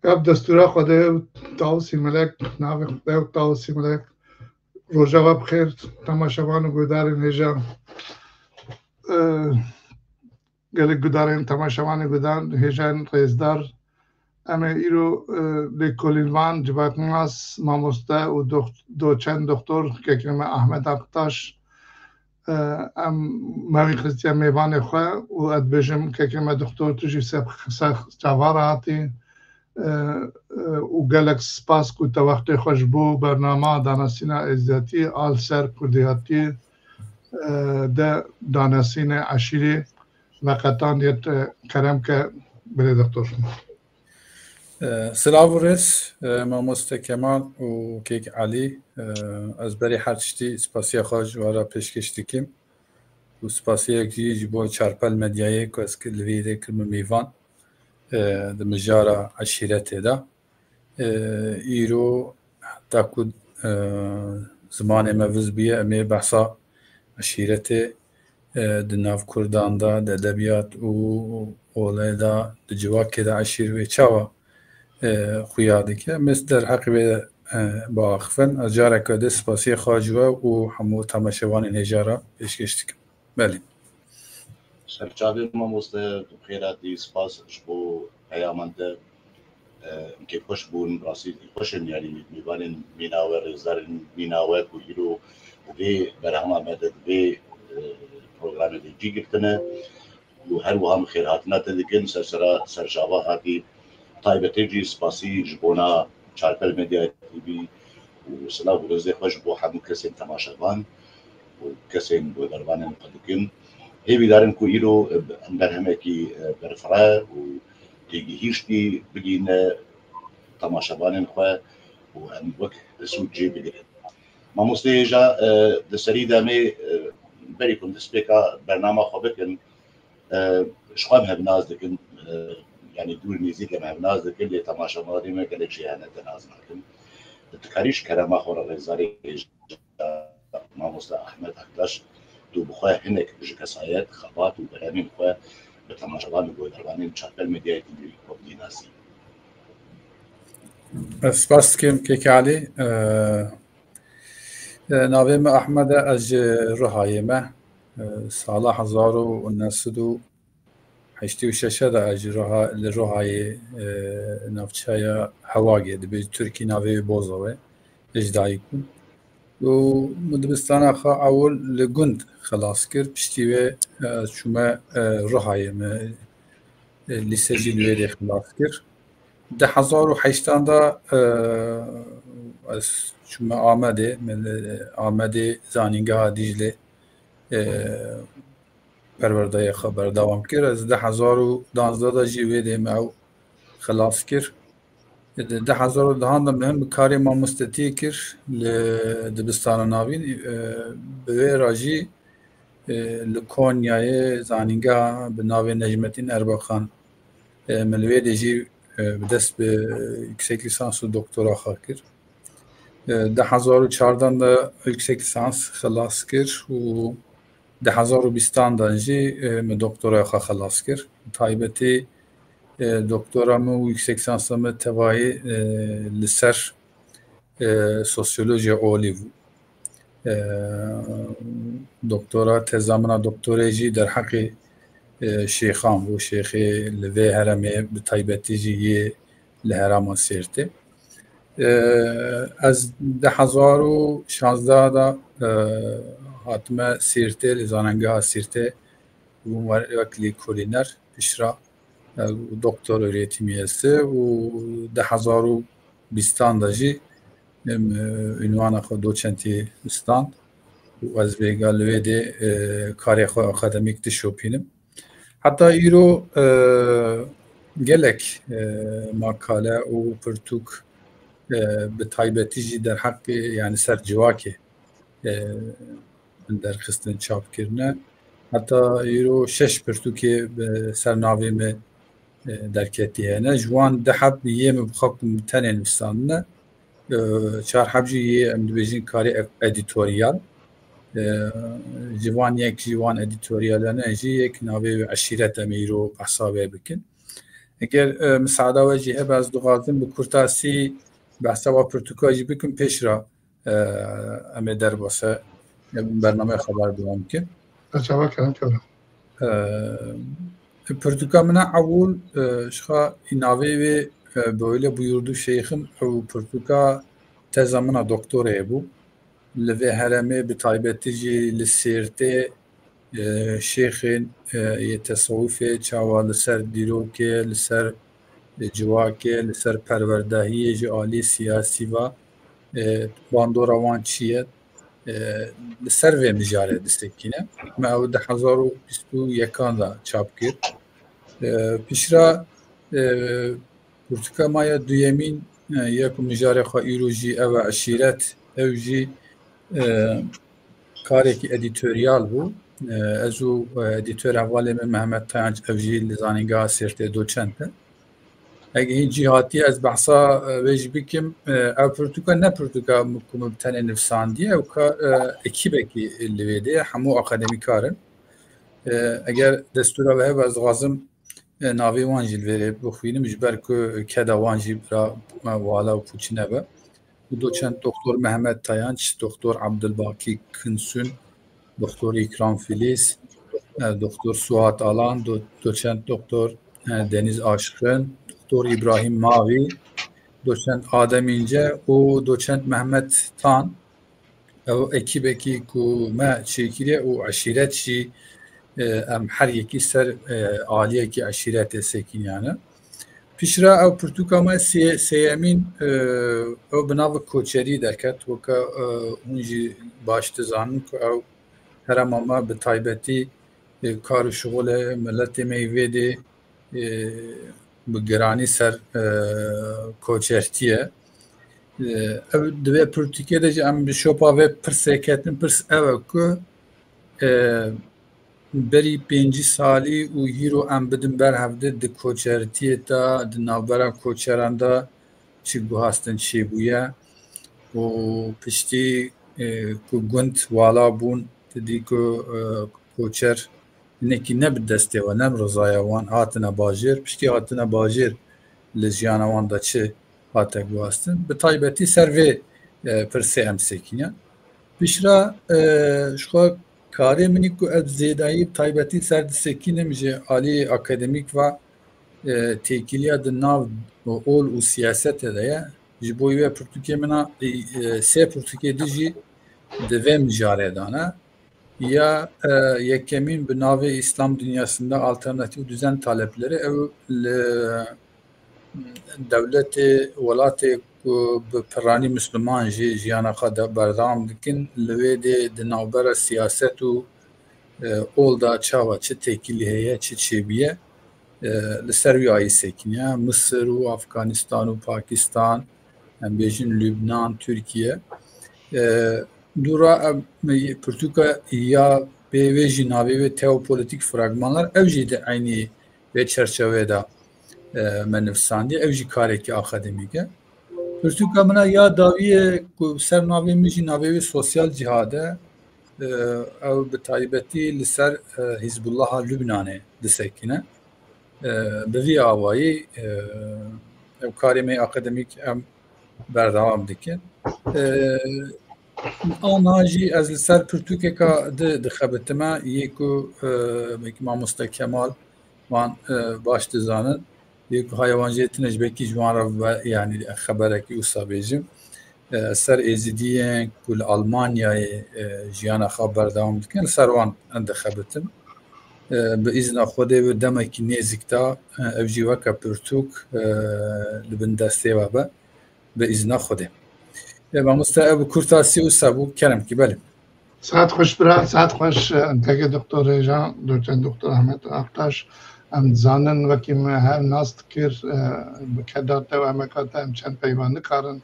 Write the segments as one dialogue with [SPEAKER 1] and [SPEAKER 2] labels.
[SPEAKER 1] قبل دستور خدا تاوسی ملک ناو خدا تاوسی ملک روژا و بخیر تماشاوان و گودار نیجا گلک گودارین تماشاوان گودار هیجان رئیسدار اما ایرو لکولینوان جواتناس ماموسته و دو چند دکتر که کلمه احمد اقتاش ام ماری خریستیا میوان خواه و ادبیجم که کلمه دکتر توجی سخ جواره هاتی و گلک سپاس کو تا وقت خوش بو برنامه دانسین ازدیاتی آل سر کردیاتی ده دانسین عشیری و قطعان دیت کرم که بله دکتر
[SPEAKER 2] سلام ورس ماموسته کمال و کیک علی از بری هر چتی سپاسی خواهش وارا پیشکش دکیم و سپاسی اکی جبو چارپل مدیایی که از کلویده کرم میوان ده مجارة عشيرته ده إيرو تاكد زمان ما فز بيه أمي بحثا عشيرته ده ناف كردان ده ده أدبيات و أولي ده ده جواك ده عشير ويشاوا خويادك مثل در حقيبه باخفن أجارك ده سپاسي خواجوه و حمو تماشوان الهجارة إشكشتك بله
[SPEAKER 3] سرچاوی ماموسته خیراتی سپاس شبو پیامنده که خوش بون راسی خوشن یعنی میوانن میناور رزارن میناور کویرو و برهما مدد و پروگرام دیگی گرتنه و هر وهم خیراتنا تدکن سرجاوا هاتی طایبتی جی سپاسی جبونا چارپل مدیا تیوی و سلام ورزه خوش بو همو کسین تماشاوان و کسین بو دروانن قدکن هی بیدارن کو ایرو در همه کی برفرا و دیگه هیچی بگینه تماشاوانن خواه و هم وقت سود جی بگیرن ما مستیجا دسری دمی بری کن دسپیکا برنامه خوابکن شخوام هم ناز دکن یعنی دور میزیک هم ناز دکن لی تماشاوانی ما گلک شیانه ناز نکن تکاریش کرما خورا رزاری ما مست احمد اکلاش دو بخواه هنک جکسایت خبات و برامین خواه به تماشاوان و گویدروانین چارپل مدیای تیوی کبدی ناسی
[SPEAKER 2] سپاس کم کیک علی ناویم احمد از رهایمه سال 1986 دا از رهای نفچای هواگی دبی ترکی ناوی بوزوه اجدایی کن و مدبستان آخا اول لگند خلاص کرد پشتیوه شما رهایمه لیسه جلوه خلاص کرد 2008 دا شما آمده زانینگاه دیجله پرورده خبر دوام کرد از 2012 دا جیوه دیم او خلاص کرد 2010 دا مهم کاری ما مستطیع کرد لدبستان ناوین به راجی لکونیای زانینگاه به ناو نجمتین ارباخان ملوی دیجی بدست به yüksek lisans و دکترا خواه کرد 2014 دا yüksek lisans خلاص کرد و 2020 دا جی دکترا خواه خلاص کرد تایبتی دکترا مو yüksek lisans مو تواهی لسر سوسیولوژی اولی بود دکترا تزامنا دکتره جی در حق شیخان و شیخ لوی هرمه به تایبتی جیه لهرام سیرته از 2016 دا حتما سیرته لزاننگاه سیرته و وکلی کولینر پیشرا دکتر öğretimi و 2020 دا جی عنوان خود دوچنتی استان و از بیگالوی ده کاری خود اکادمیک دشوپینم حتی ایرو گلک مقاله و پرتوک به تایبتی جی در حق یعنی سر جواکه در خستن چاپ کرنه حتی ایرو 6 پرتوکی به سر ناویم درکتی هنه جوان ده حب یه مبخاکم تنه نفسانه 4 حبجی یه امدبیجین کاری ادیتوریال جوان یک جوان ادیتوریال نه جی یک ناوی عشیرت امیرو بحثابه بکن اگر مساعده وجی هب از دغازم بکرتاسی بحثا و پرتوکاجی بکن پیش را امی در باسه برنامه خبر دوام که
[SPEAKER 1] تشابه کردم کنم
[SPEAKER 2] پرتوکا من اول شخا ایناوی böyle buyurdu şeyhim o Portuka tezamına doktora bu ve hereme bir taybetici lisirte şeyhin yetasavvufe çavalı ser diroke liser civake liser perverdahiye ji ali siyasi ve bandora wan çiyet liser ve mijare destekine me ew 2021 da çap kir pişra Portuka maya duyemin yek mijare xwe îro jî ev e eşîret ew jî karekî edîtoryal bû ez û edîtor hevalê me Mehmet Tayanç ev jî li zanîngeha Sêrtê doçent e eger hîn cî hatiye ez behsa wê jî bikim ew Portuka ne Portuka ku me bi tenê nivîsandiye ew ka ekîbekî li wê de ye hemû akademîkar in eger destûra we hebe ez dixwazim navê wan jî li vêrê bixwînim ji ber ku keda wan jî bira wala û pûçî nebe doçent Doktor Mehmet Tayanç, Doktor Abdülbaki Kınsün, Doktor İkram Filiz, Doktor Suat Alan, Doçent Doktor Deniz Aşkın, Doktor İbrahim Mavi, Doçent Adem İnce û Doçent Mehmet Tan ew ekîbekî ku me çêkiriye û eşîret jî em her yekî ser aliyekî eşîretê sekîniyane pişra ew Portuka me sêyemîn ew bi nav koçerî derket weka hûn jî baş dizanin ku ew herema me bi taybetî kar û şixolê milletê me yê vê de bi giranî ser koçertiye ew divê Portûkê de jî em bi şopa vê pirsê ketin pirs ew e ku berî pêncî salî û hîro em bidin ber hevdê di koçertiyê de di navbera koçeran de çi guhastin çêbûye û piştî ku gund wala bûn didî ku koçer hinekî ne bi destê we ne bi rizaya wan hatine bajêr piştî hatine bajêr li jiyana wan de çi hate guhastin bi taybetî ser vê pirsê em sekîne pişra ji xwe karê min ku ev zêdayî taybetî ser disekînim ji aliyê akademîk ve têkiliya di nav ol û siyasetê de ye ji bo wê Portûkê min sê Portûkê de jî di vê mijarê de ne ya yekemîn bi navê İslam dünyasında alternatîv düzen talepleri ew li dewletê welatê ku bi piranî Müslüman jî jiyana xwe de berdewam dikin li wê de di navbera siyaset û ol da çawa çi têkilî heye çi çêbûye li ser wî ayî sekiniye Mısır û Afganistan û Pakistan em bêjin Lübnan, Türkiye dûra Portûka ya bê wê jî navê wê teopolitik fragmanlar ew jî di aynî vê çerçevê de me nivîsandiye ew jî karekî akademîk e Portûka min ya dawiye ku ser navê min jî navê wê sosyal cihad e ew bi taybetî li ser Hizbullaha Lübnanê disekine bi vî awayî ew karê me akademîk em berdewam dikin aniha jî ez li ser Portûkeka dixebitime yê ku Mamoste Kemal wan baş dizanin yê ku haya jê tune ji bekî ji wan re yanî xeberekî wisa bêjim ser êzîdiyên ku li Almanyayê jiyana xwe berdewam dikin li ser wan dixebitim bi îzna Xwedê wê demekî nêzik da ew jî weke Portûk li bin destê we be bi îzna Xwedê Mamoste ew bi kurtasî wisa bû keremkî belê
[SPEAKER 1] Saat xweş bira saat xweş tegê Doktor Rêjan doçent Doktor Ahmet Aktaş em dizanin wekî me hev nas dikir bi keda te û emeka te em çend peyvan dikarin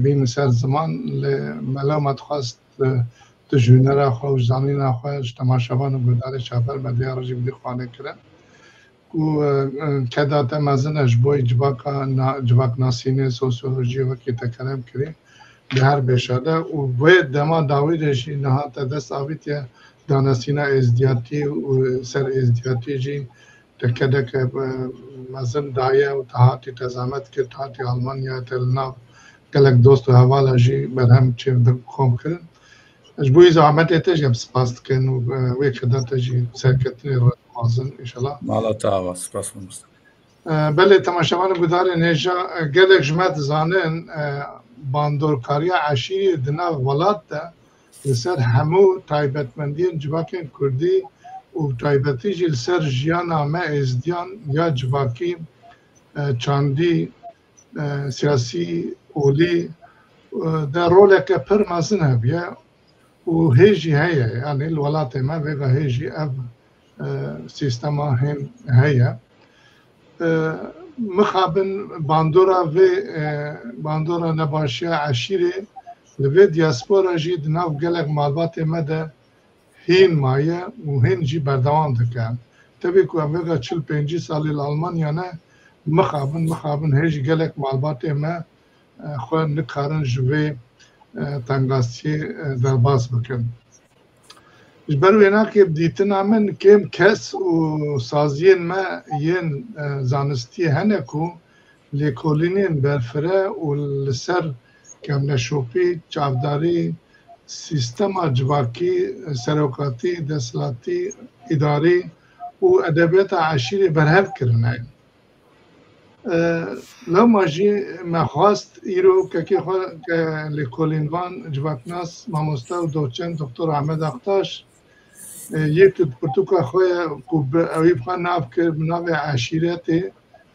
[SPEAKER 1] bînin ser ziman lê melo me dixwast di jûnera xwe û zanîna xwe ji temaşevan û guhdarê çaper medyara jî bidî xwanê kirin ku keda te mezin e ji bo civaknasînê sosyolojiyê wekî te kerem kirî di her bêşe de û wê dema dawî de jî niha te dest avîtiye danasîna êzdiyatî û ser êzdiyatî jî تكدك مازن داية وتهاتي تزامت كر تهاتي ألمانيا تلنا قالك دوست هوالا جي برهم تشيف دكوم كرن أجبوي زعمت تجي بسباس كن ويك خدان تجي ساكتني مازن إن شاء الله
[SPEAKER 2] مالا تاوا سباس مستر
[SPEAKER 1] بله تماشاوان گودار نجا گلک جمعت زانن باندورکاریا عشیری دنا ولات ده لسر همو تایبتمندین جواکین کردی و تایبتی جی لسر جیانا ما ازدیان یا جواکی چاندی سیاسی اولی در رولک پر مازن هبیه و هیجی هیه یعنی الولات ما ویگا هیجی اب سیستما هم هیه مخابن باندورا نباشیا عشیره لوی دیاسپورا جی دناو گلک مالبات مده هین مایه و هین جی بردوام دکن تبی که امریکا 45 سالی لالمانیا نه مخابن هیچ گلک مالبات ما خواه نکارن جوی تنگاسی درباز بکن جبروینا که دیتنا من کم کس و سازین ما ین زانستی هنه کو لیکولینین برفره و لسر کم نشوپی چافداری سیستم جواکی سروکاتی دستلاتی اداری و ادبیات عشیری برهف کرنه لو ماجی مخواست ایرو که لیکولینوان جواتناس ماموستا و دوچن دکتر احمد اختاش یک پرتوکا خوی اویب خان ناف کرد ناف عشیرتی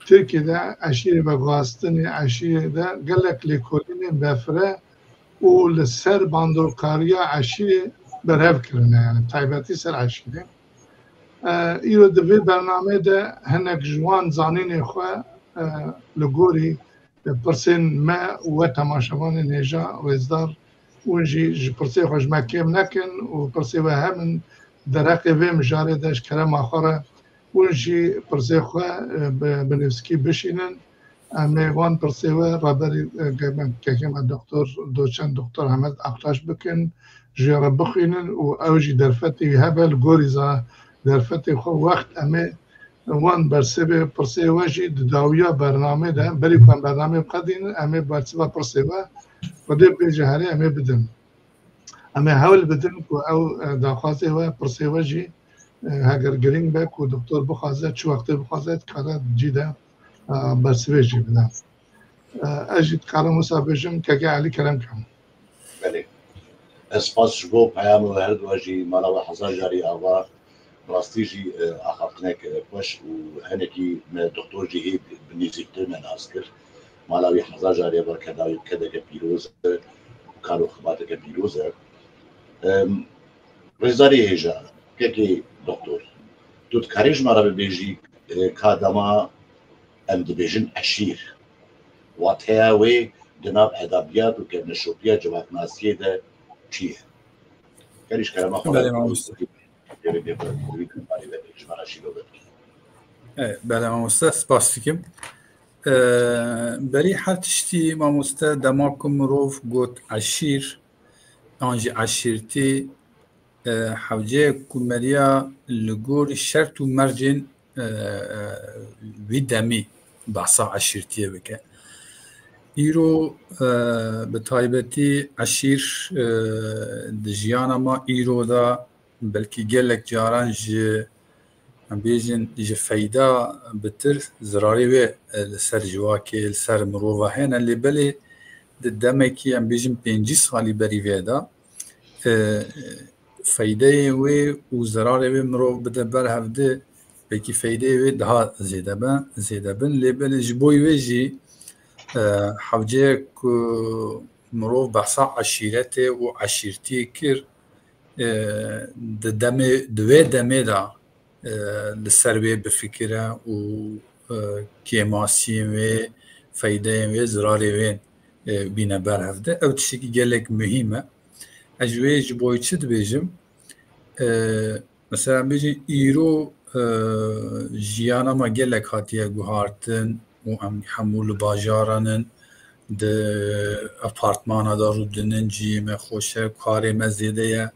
[SPEAKER 1] ترکی ده عشیره بگواستن عشیره ده گلک لیکولین بفره و لسر باندورکاریا عشیره برهف کرنه یعنی تایبتی سر عشیره ایرو دوی برنامه ده هنک جوان زانین خواه لگوری پرسین ما و تماشاوان نیجا وزدار اونجی پرسی خوش مکیم نکن و پرسی و همین درقی ویم جاره داشت کرم آخره اونجی پرسی خواه بنفسکی بشینن امی وان پرسی و رابری که دکتر دوچن دکتر احمد اختاش بکن جیاره بخینن و اوجی درفتی هبل گوری زا درفتی خواه وقت امی وان برسه پرسی واجی داویا برنامه ده بری کن برنامه قدین امی برسه پرسی و خود بیجهاری امی بدن امی حاول بدن کو او داخوازه و پرسی واجی هاگر گرینگ به کو دکتر بخوازه چه وقت بخوازه کارا جیده برسه جی بدن اجید کارا مسابقم که علی کرم کم
[SPEAKER 3] بله اسپاس شبو پیام و هر واجی مالا و حزار جاری آوا راستيجي اخاقناك باش وهنكي دكتور جهيد بنيزيكتر من عسكر مالاوي حزار جاري بركداوي كذا كبيروز وكانوا خباتك كبيروزة وزاري هجا كي دكتور توت كاريج مرة بيجي كادما ام دبيجن اشير واتهاوي دناب ادبيات وكابن الشوبيا جوات ناسيه ده چيه كاريج كلام
[SPEAKER 2] بله ماموستا سپاس دیکم بری هر تشتی ماموستا دماغم مروف گوت عشیر آنجی عشیرتی حوجه کمریا لگور شرط و مرجن ویدمی بحثا عشیرتیه بکه ایرو به تایبتی عشیر دجیانا ما ایرو دا بلکه گلک جاران جه بیجن جه فایده بتر زراری و لسر جواکی لسر مروفه هنه اللي بلی دمکی ام بیجن 5 سالی بری ویدا فایده و زراری و مروف بده بر هفته بلکه فایده و ده زیده بن اللي بلی جبوی و جی حوجه که مروف بحثا عشیرته و عشیرتی کر دوی دمه دا لسر وی بفکره و کیماسی و فایده و زراری و بینه بر هفته او تشکی گلک مهمه اجوی جبوی چید بیجم مثلا بیجی ایرو جیانا ما گلک هاتیه گوهارتن و همول باجارانن ده اپارتمان ها دارو دنن جیمه خوشه کاری مزیده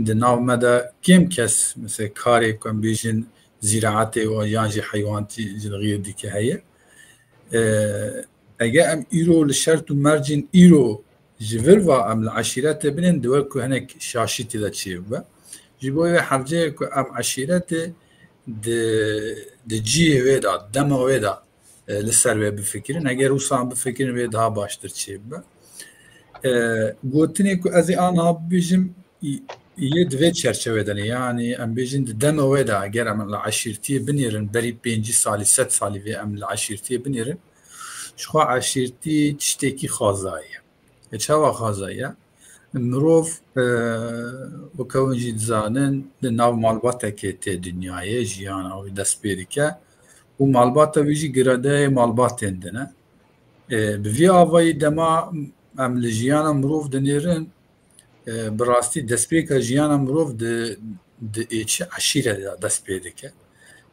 [SPEAKER 2] ده ناو مده کم کس مثل کاری کن بیشن زراعتي ويانجي حيوانتي جلغير ديك هي اجا ام ايرو لشرط ومرجن ايرو جفروا ام العشيرات بنن دوركو هناك شاشتي ذا تشيبا جيبوي حرجيكو ام عشيرات د جي ويدا دم ويدا لسر بفكرن اگر وصام بفكرن ويدا باشتر تشيبا گوتنی که از آن ها بیشم یه دوی چرچوه یعنی ام بیشن دم ودا اگر ام العشیرتی بنیرن بری 5 سالی 7 سالی و ام العشیرتی بنیرن شو عشیرتی تشتکی خازایه چه خازایه مروف و کونجی زانن ناو مالباته که ته دنیای جیان او دست بیری که و مالباته ویجی گراده مالبات اندنه بوی آوای دما ام لجیانا مروف دنیرن براستی دست بی که جیانا مروف د ایچ عشیره دست بیده که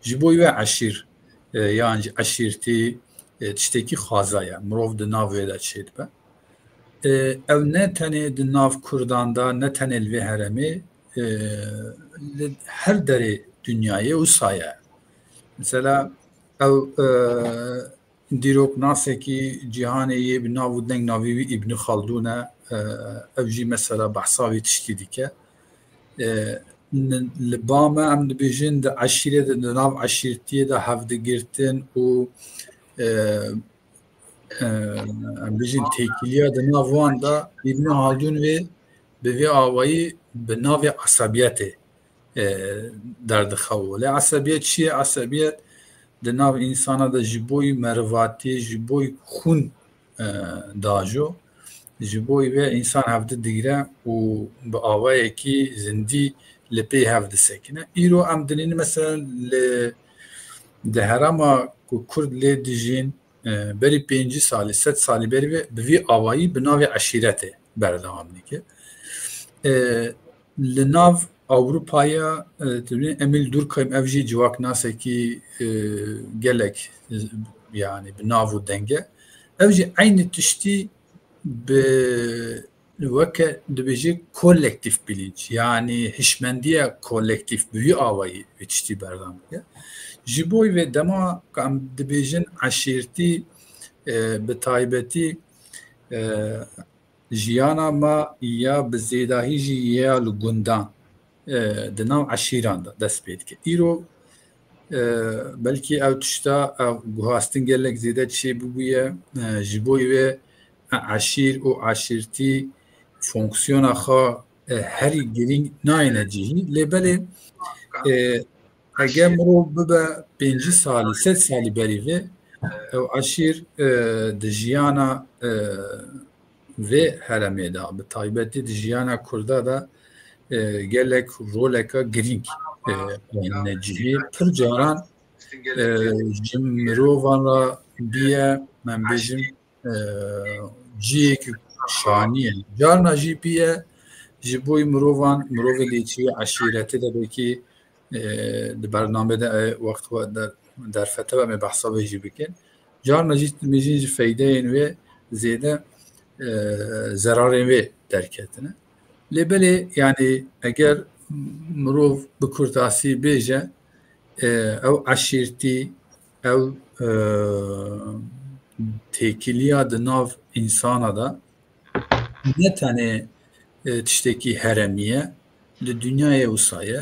[SPEAKER 2] جبوی و عشیر یعنی عشیرتی تشتکی خوازایه مروف د ناوی دا چید با او نه تنه د ناو کردان دا نه تنه الوی هرمی هر دری دنیای او سایه مثلا او دیروک ناسه کی جهان یه بناو دنگ ناوی ابن خلدونه او جی مثلا بحثاوی تشتی دیکه لبامه ام دبیجن دا عشیره دا ناو عشیرتیه دا هفته گرتن و ام بیجن تیکیلیا دا ناوان دا ابن خلدون و به آوایی به ناو عصبیت درد خواه عصبیت چیه؟ عصبیت د ناو انسان دا جبوی مرواتی جبوی خون داجو جبوی و انسان هفته دیگره و به آوایی که زندی لپی هفته سکنه ایرو ام دنین مثلا ده هرما کرد لی دیجین بری 5 سالی 7 سالی بری به وی آوایی به ناو عشیرته بردام نیکه لناو Avrupa'ya emil durkayım evji civak nase ki gelek yani binavu denge evji aynı tişti be veke dibeci kolektif bilinç yani hişmendiye kolektif büyü avayı tişti berdam ya jiboy ve dema kam dibecin aşirti be taybeti jiyana ma ya be zedahi ji ya lugundan دناو عشیران دا دست بید که ایرو بلکی او تشتا او گوهاستن گلک زیده چی بگویه جبوی و عشیر و عشیرتی فونکسیون آخا هری گرینگ ناینه جیهی لیباله اگه مرو ببا 5 سالی 7 سالی بریوه او عشیر دجیانا و هرمه دا به طایبتی دجیانا کرده دا gelek roleka grink necihi pır caran jim mirovan ra biye men bejim ciyek şaniye carna jî biye ji boî mirovan mirovê lêçî eşîretê de belkî di bername de wext derfete ve me behsa wê jî bikin carna jî dimêjin ji feydeyên wê zêde zerarên wê derketine لبلی یعنی اگر مروف بکرداسی بیجه او عشیرتی او تکیلیا دناو انسان دا نه تنه تشتکی هرمیه لدنیای وسایه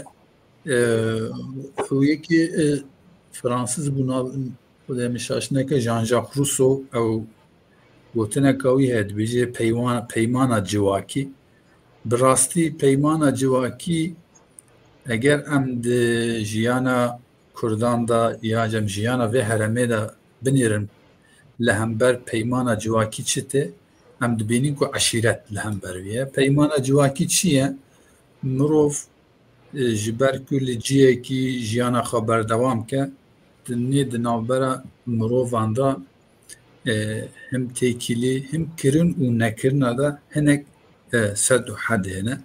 [SPEAKER 2] و یکی فرانسیز بنا خود مشاشنه که ژان ژاک روسو او گوتنه کوی هد بیجه پیمانا جواکی براستی پیمانا جواکی اگر ام د جیانا کردان دا یا جم جیانا و هرمه دا بنیرن لهمبر پیمانا جواکی چته ام دبینین کو عشیرت لهمبر ویه پیمانا جواکی چیه مروف جبر کل جیه کی جیانا خبر دوام که دنی دنابرا مروفان دا هم تیکیلی هم کرن و نکرن دا هنک سد و حد هنا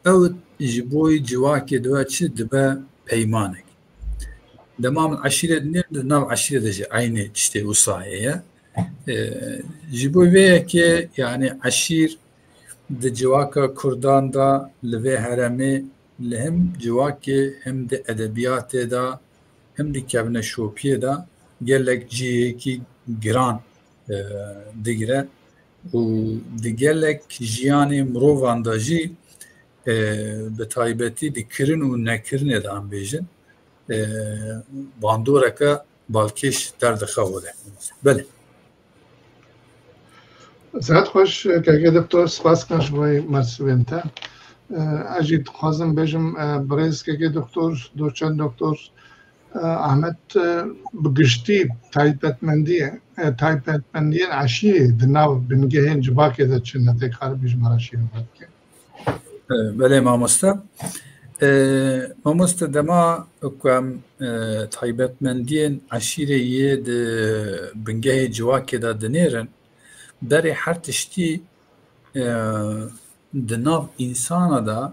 [SPEAKER 2] او جبوي جواكي دواتشي دبا بيمانك دمام العشيرة نام عشيرة دجا عيني تشتي وصايا جبوي ويكي يعني عشير د جواكا كردان دا لوي هرمي لهم جواكي هم د ادبيات دا هم dikevne şopiye da gelek ciyekî giran digire û di gelek jiyanê mirovan da jî bi taybetî di kirin û nekirinê de em bêjin bandoreka balkêş derdixewe de. Belê.
[SPEAKER 1] سعد خوش که دکتر سپاس کنم شوی مرسوین تا اجید خوازم بجم بریز که دکتر دوچند دکتر احمد بگشتی تایپتمندی عشیه دناو بنگهین جباکه ده چنته کار بیش مراشی بود که
[SPEAKER 2] بله ماموستا دما کم تایپتمندی عشیره یه ده بنگه جواکه ده دنیرن برای هر تشتی دناو انسان دا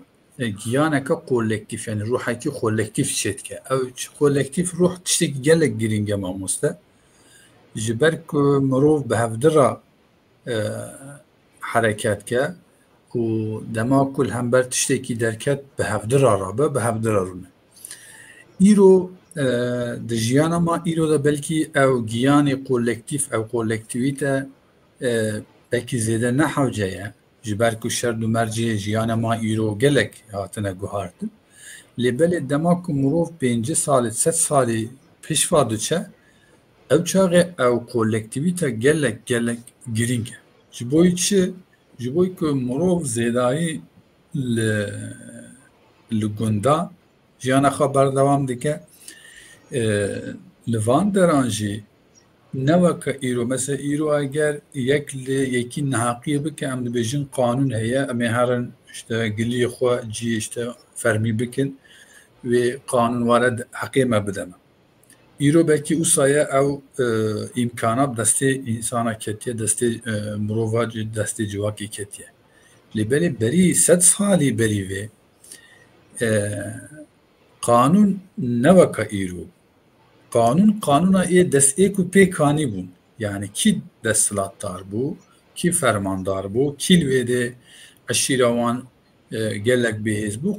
[SPEAKER 2] گیانه که کولکتیف یعنی روحی که کولکتیف شد که او کولکتیف روح تشتی که گلک گرینگه ماموسته جبر که مروف به هفدرا حرکت که و دما کل هم بر تشتی که درکت به هفدرا رابه به هفدرا رونه ایرو د جیانا ما ایرو دا بلکی او گیانی کولکتیف او کولکتیویته بلکی زیده نحوجه جبر که شرد و مرجی جیانا ما ایرو گلک هاتنه گوهارد لیبل دما که مروف 5 سال 7 سالی پیشوا دوچه او چاقه او کولکتیویته گلک گرینگه جبوی چه؟ جبوی که مروف زیدایی لگنده جیانا خبر دوام دیگه لوان درانجی نوکه ایرو مثل ایرو اگر یکی نحقیه بکه ام دبیجن قانون هیا امی هرن işte گلی خوا جی işte فرمی بکن و قانون وارد حقیمه بدم ایرو بلکی اوسایه او امکانات دسته انسانا کتیه دسته مروواج دسته جواکی کتیه لیبری بری 100 سالی بری و قانون نوکه ایرو قانونا dest ku pêkanî bûn yani kî desthilatdar bû kî fermandar bû kî wê de eşîra wan gelek bêhêz bû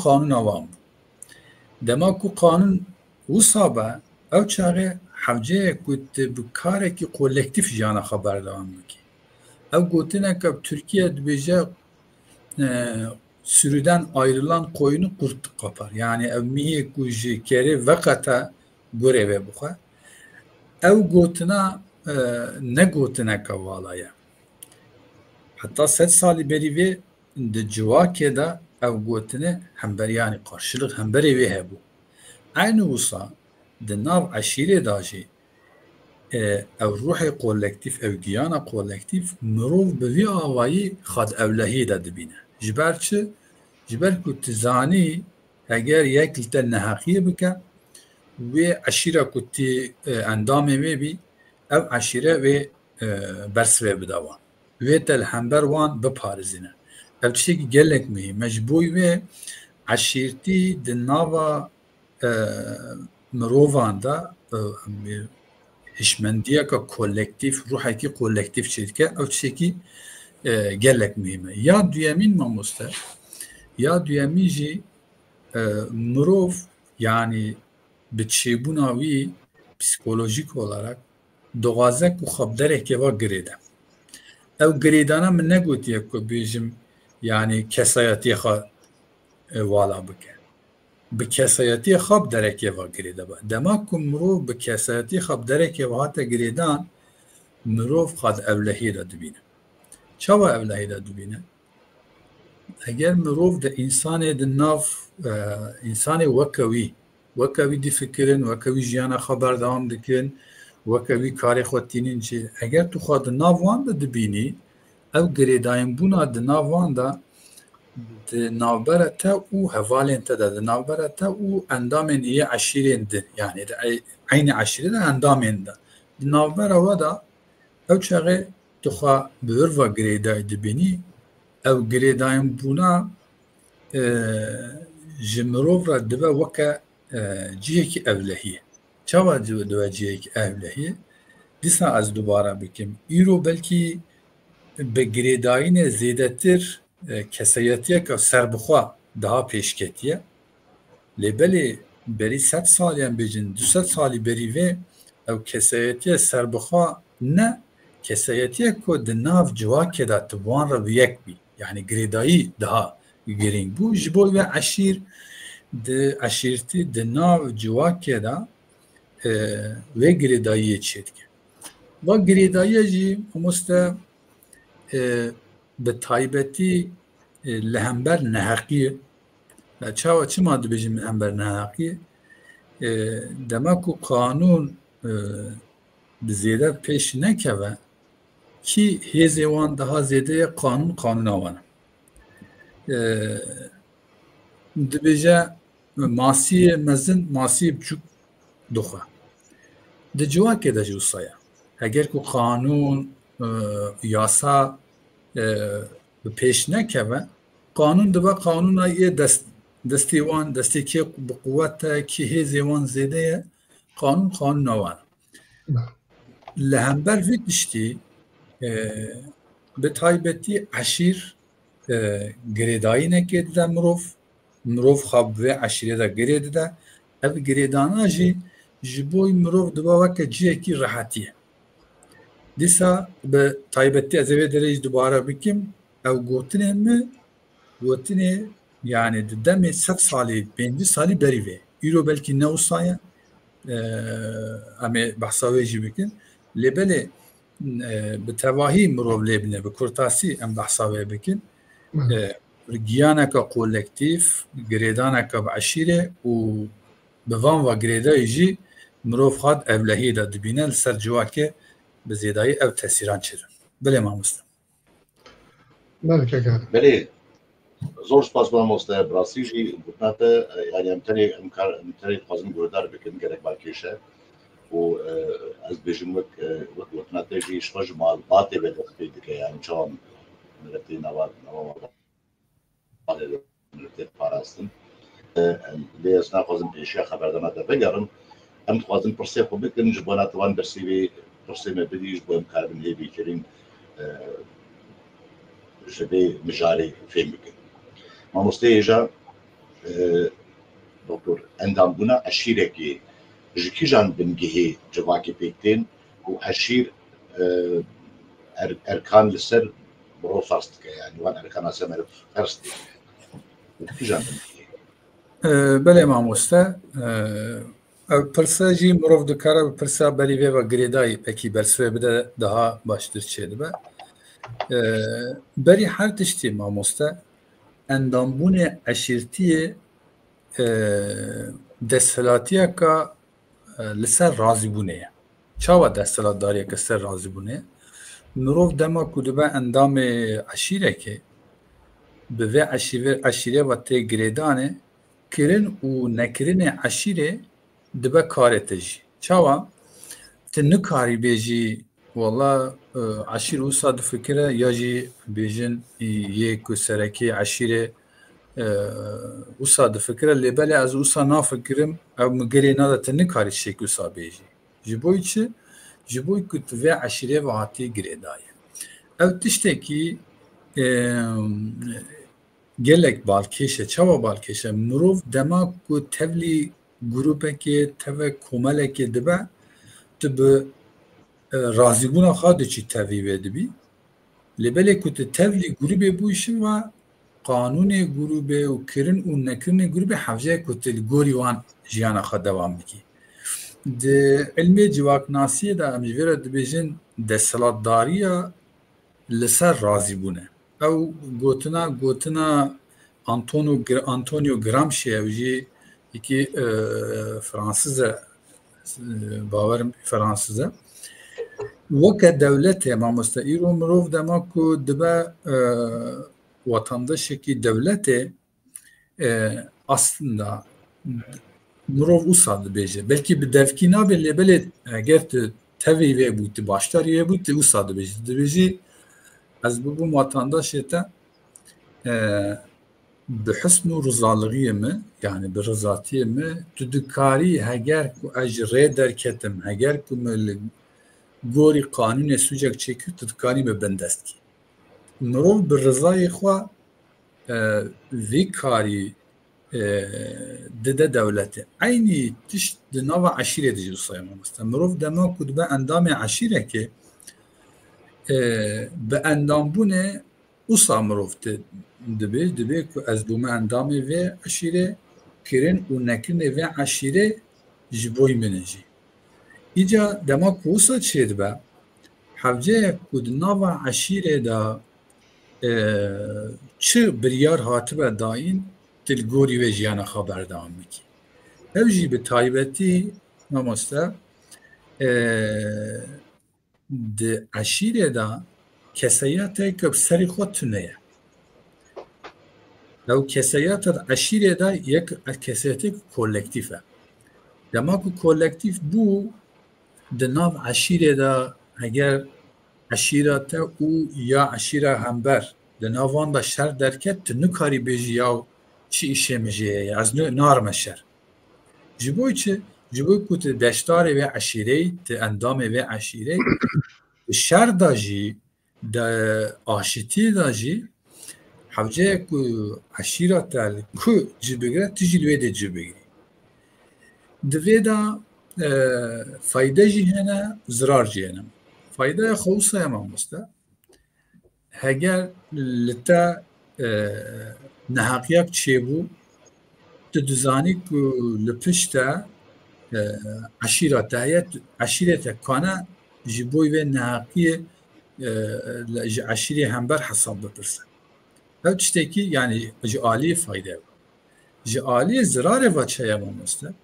[SPEAKER 2] qanûna wan bû dema ku qanûn wisa be ew çaxê hewceyek ku tu bi karekî kolektif jiyana xwe berdewam bikî ew gotineke Tirkiye dibêje sürüden ayrılan koyunu kurt kapar yani ev mihê ku ji kerê veqete göreve buxa ew gotina ne gotineke walaye hatta 100 salî berî vê di civakê de ew gotine hemberî yanî qarşılık hemberê wê hebû aynı wisa di nav eşîrê da jî ew ruhê kolektif ew giyana kolektif mirov bi vî awayî xad ewlehî de dibîne ji ber çi ji ber ku tu zanî eger yek li te neheqiyê bike wê eşîra ku tê endamê wê bî ev eşîre wê bersivê bide wan wê te li hember wan biparêzîne ev tiştekî gelek mihîm me ji bo wê eşîrtî di nava mirovan da hişmendiyeka kolektif ruhekî kolektif çêdike ev tiştekî gelek mihîm e ya duyemîn mamoste ya duyemîn jî mirov yani bi çêbûna wî psikolojik olarak diwaze ku xebderekê ve girêde ew girêdana min negotiye ku bêjim yani kesayetiyê xwe wala bike bi kesayetiyê xebderekê ve girêde be dema ku mirov bi kesayetiyê xebderekê ve hate girêdan mirov xad ewlehî de dibîne çawa ewlehî de dibîne eger mirov de însanê di nav însanê weke wî difikirin weke wî jiyana xwe berdewam dikin weke wî karê xwe tînin jî eger tu xwe di nav wan de dibînî ev girêdayînbûna di nav wan da di navbera te û hevalên te de di navbera te û endamên yê eşîrên din yani di aynı eşîrê de endamên de di navbera we da ew çaxê tu xwe bi wir ve girêdayî dibînî ew girêdayînbûna ji mirov re dibe weke cihekî evlehî çawa dibe cihekî evlehî dîsa ez dubara bikim îro belkî bi girêdayînê zêdetir keseyetiyeka serbixwe daha pêşketiye lê belê بری 100 سالیان بیجن 200 سالی بری و او کسایتی سربخوا نه کسایتی که دناف جواکه دا تبوان را بیک بی یعنی گریدایی daha گرینگ بو جبوی و عشیرتی دناف جواکه دا و گریدایی چید که و گریدایی جی همسته به تایبتی لهمبر نحقیه چه ماده بیجیم لهمبر نحقیه دمکو قانون بزیده پیش نکوه کی هیزی وان daha زیده قانون آوانه دبیجه ماسی مزن ماسی بچوک دخواه ده جواکه ده جوسایه اگر که قانون یاسا پیش نکوه قانون دبا قانون یه دستی وان دستی که بقوت که هیزی وان زیده قانون نوان لهمبر ویدشتی به تایبتی عشیر گریدایی نکید ده مروف خواب و عشیره ده گرید ده او گریدانا جی جبوی مروف دبا وکه جیه کی راحتیه دیسا به تایبتی از اوی درج دوباره بکیم او گوتنه yani دمی 100 سالی 50 سالی بریوه ایرو بلکی نوسایه امی بحثاوی جی بکن لبله به تواهی مروف لبنه به کرتاسی ام بحثاوی بکن گیانه که کولکتیف گریدانه که بعشیره و بوان و گریدای جی مروف خاد اولهی دا دبینه لسر جواکه به زیدایی او تاثیران چیدن بله ما مستم
[SPEAKER 1] بله که گرم
[SPEAKER 3] بله زور سپاس با ماسته براسی جی گفتناته یعنی امتنی خوازم گردار بکن گرک بالکیشه و از بیشم گفتناته جی شفاج مال باته به دختی دیگه یعنی چون ملتی نوار ملتی پاراستن لیسنا خوازم پیشی خبردانه ده بگرم ام خوازم پرسی خوب بکن جبانات وان برسیوی پرسی مبدیش با امکاربن هیوی کرین جبه مجاری فیلم بکن ماموسته ایجا دکتر اندام بونا عشیره که جکی جان بنگهی جواکی پیکتین و عشیر ارکان لسر برو فرست که یعنی وان ارکان اسمر فرست جکی جان بنگهی
[SPEAKER 2] بله ماموسته پرسا جی مروف دکاره پرسا بریوه و گریدایی پکی برسوه بده daha baştır چیده به بری هر تشتی ماموسته اندامبون عشیرتیه دستلاتیه که لسر رازی بونه چاوه دستلات داریه که سر رازی بونه مروف دما کدوبه اندام عشیره که به عشیره و تی گریدانه کرن و نکرن عشیره دبه کارته جی چاوه تنکاری بیجی والله عشیر وصاد فكرة يجي بيجن يكو سركي عشيرة وصاد فكرة اللي بالي از وصا نافكرم او مقري نادا تنكاري الشيك وصا بيجي جبوي كنت في عشيرة وعاتي قريداية او تشتكي قلق بالكيشة چاوا بالكيشة مروف دماغو تولي گروپكي توا كومالكي دبا تبا رازیبونا خواهد چی تاویه دبی لبله که تاوی گروه بویشن و قانون گروه و کرن و نکرن گروه حفظه که گوری وان جیانا خواهد دوام بکی ده علمی جواکناسیه ده امجویره دبیجن دستلات داریه لسر رازیبونه او گوتنا آنتونیو گرامشیه وجی یکی فرانسیزه باورم فرانسیزه وکه دولت ماموسته ایرو مروف دما کو دبا vatandaşı ki devlete aslında murov usadı beje belki bir devkina bile böyle eğer tevi ve bu başlar ya bu usadı beje az bu vatandaş ete بحسن رضالغية ما يعني برضاتية ما تدكاري هجر كو أجري دركتم هجر كو جوري قانون سوجك تشيكو تدكاري ببندستكي نروف بالرضاية خوا في كاري دده دولته عینی تشت دنوا عشیره دیجو صایم مستم مروف دما کد به اندام عشیره که به اندام بونه اوسا مروف دبی که از بوم اندامی و عشیره کرن و نکرن و عشیره جبوی منجی ایجا دما کوسا چید با حوجه کد نوا عشیره دا چه بریار هاتبه داین تلگوری و جیانا خبر دام میکی اوجی به تایبتی نماسته ده عشیره دا کسایته که بسری خود تونه لو کسایت عشیره دا یک کسایتی کولکتیفه دما که کولکتیف بو ده ناو عشیره دا اگر عشیرت او یا عشیره همبر ده ناوان با شر درکت نکاری بیجی یا چی ایشه مجیه از نار شر جبوی چه؟ جبوی که دشتار و عشیره ته اندام و عشیره شر داجی ده آشتی داجی حوجه که عشیره تل که جبگره تیجی لوی ده جبگری دوی دا فایده جی هنه زرار جی هنه فایده خوصه اما مسته هگر لتا نهاقیاک چه بو تو دزانی که لپشتا عشیرت کانه جبوی و نهاقی عشیره همبر حساب بپرسن او چشتکی یعنی جعالی فایده بود جعالی زرار و چه اما مسته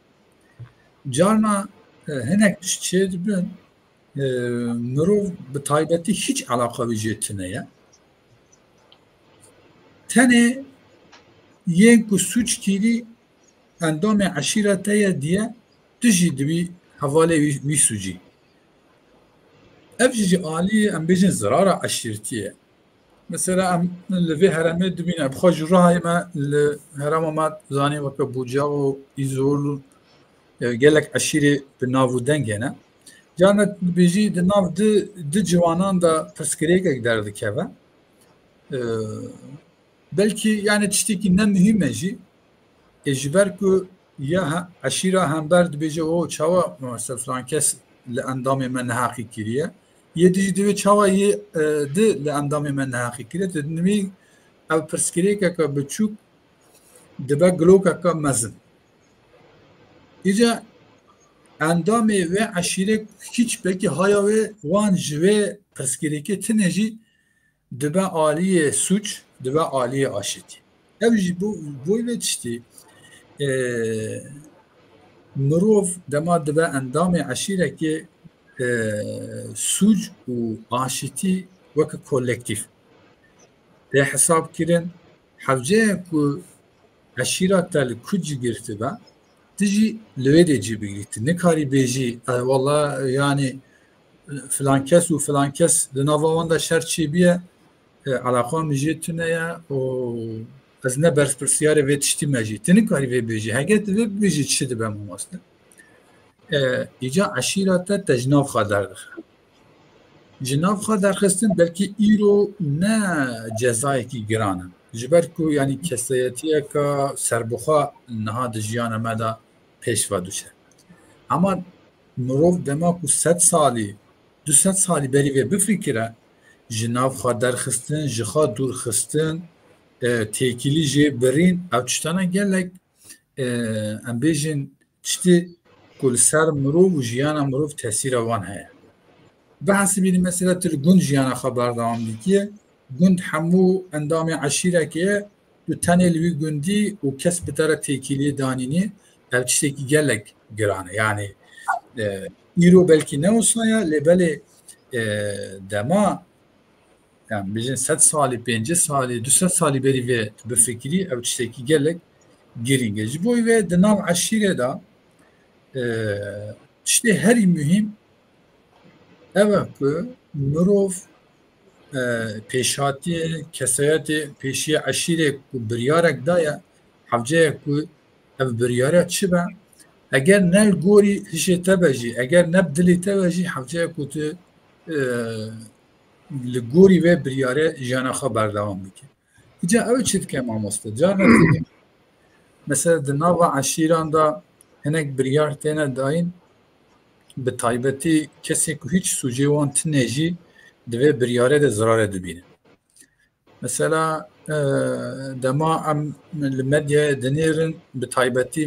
[SPEAKER 2] جارنا هنک چه بین مروف به تایبتی هیچ علاقه ویجیت نیه تنه یک سوچ کیری اندام عشیرته دیه تجی دوی حواله وی سوجی افجی عالی ام بیجن زراره عشیرتیه مثلا ام لوی هرمه دوبینه بخواج راهی ما لهرم ما زانی وکا بوجا و ایزول گلک عشیره به ناو دنگه نه جانت بیجی ده ناو ده جوانان دا پسکریک درده که و بلکه یعنی تشتکی نه مهمه جی اجبر که یا عشیره هم برد بیجه او چاوا مثلا فرانکس لاندام من نهاقی کریه یه دیجی دوی چاوا یه ده لاندام من نهاقی کریه تدنمی او پسکریک که بچوک دبا گلوک که مزن ایجا اندام و عشیره هیچ بلکه هایا و وان جوه پسکریک تنجی دبا عالی سوچ دبا عالی آشتی اوجی بوی چتی مروف دما دبا اندام عشیره که سوج و آشتی وک کولکتیف ده حساب کرن حوجه که عشیره تل کجی گرفته با تجي لويدي جيبيت نكاري بيجي والله يعني فلان كاس وفلان كاس لنافوان دا شرطي بيه علاقه مجيتنا يا و ازنا برس برسياره ويتشتي ماجي تنكاري بيجي حاجات بيجي تشد بمواسطه ايجا عشيره تجناب خادر جناب خادر خستن بلكي ايرو نا جزاي كي گرانه جبركو يعني كسيتيه كا سربخا نهاد جيانا مدا پیشوا دوشه اما مروف دماغو 100 سالی 200 سالی بری و بفکره جناب خادر خستن جخا دور خستن تیکیلی جه برین او چطانا گلک ام بیجن چطی کل سر مروف و جیانا مروف تاثیر وان هیا بحثی بینی مثلا تر گند جیانا خبر دوام دیگه گند همو اندام عشیره که دو تنه لوی گندی و کس بتره تیکیلی دانینی او چیزی گلک گرانه یعنی ایرو بلکی نوسنایا لبله دما yani bizim 100 سالی 50 سالی 200 سالی بری و بفکری او چیزی گلک گرینگه بوی و دنام عشیره دا چیزی هری مهم اوه که مروف پیشاتی کسایت پیشی عشیره که بریارک دایا حوجه که او بریاره چی با اگر نل گوری هیچی تبجی اگر نب دلی تبجی حوجه که تو لگوری و بریاره جانا خبر دوام بکن اینجا او چید که ما مستد جانا مثلا دناوا عشیران دا هنک بریار تینه داین به تایبەتی کەسێک و هیچ سوجێ وان تنێژی دەوێ بریارە دە زرارە دەبینە مثلا دەما ئەم لە مەدیایە دەنێرن به تایبەتی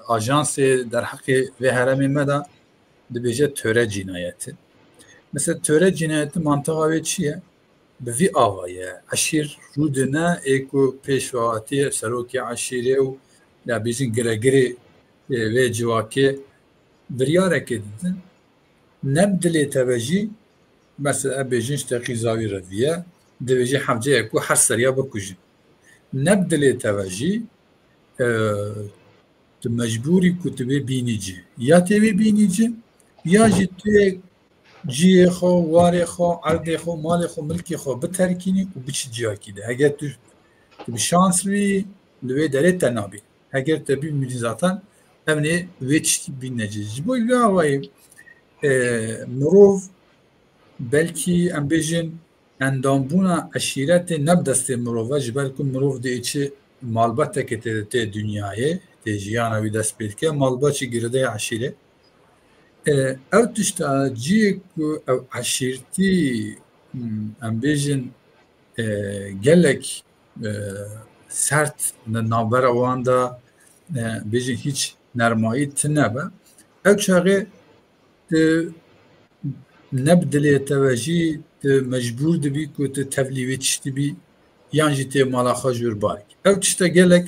[SPEAKER 2] ئاژانسێ دەرحەقی vê heremê me da dibêje töre cinayeti mesela töre cinayeti mantığa ve çiye bi vî avayê eşîr rûdine ê ku pêşvehatiyê serokê eşîrê û ya bêjin giregirê vê civakê biryarekê didin nem dilê te ve jî mesela bêjin ştekî zavî reviye dibêje hemceyek ku her seriya bikujin neb dilê te ve jî tu mecbûrî ku tu vê bînîcî ya tê vê bînîcî ya jî tu yê ciyê xwe warê xwe erdê xwe malê xwe milkê xwe biterkînî û biçî ciyakî de heger tu bi şans wî li wê derê te nabî heger te bînî zaten emnê wê tiştî bînecî ji bo vê awayê mirov belkî em bêjin endambûna eşîretê ne bi destê mirov e ji ber ku mirov dê çi malbatekê tê dünyayê tê jiyana wî dest pê dike malbatî girdeyê eşîrê ew tişta ciyê ku ew eşîrtî em bêjin gelek sert navbera wan da bêjin hiç nermayî tinebe ew çaxê ne bi dilê te ve jî tu mecbûr dibî ku tu tevlî wê tiştî bî yan jî tê mala xwe ji wir barek ew tişta gelek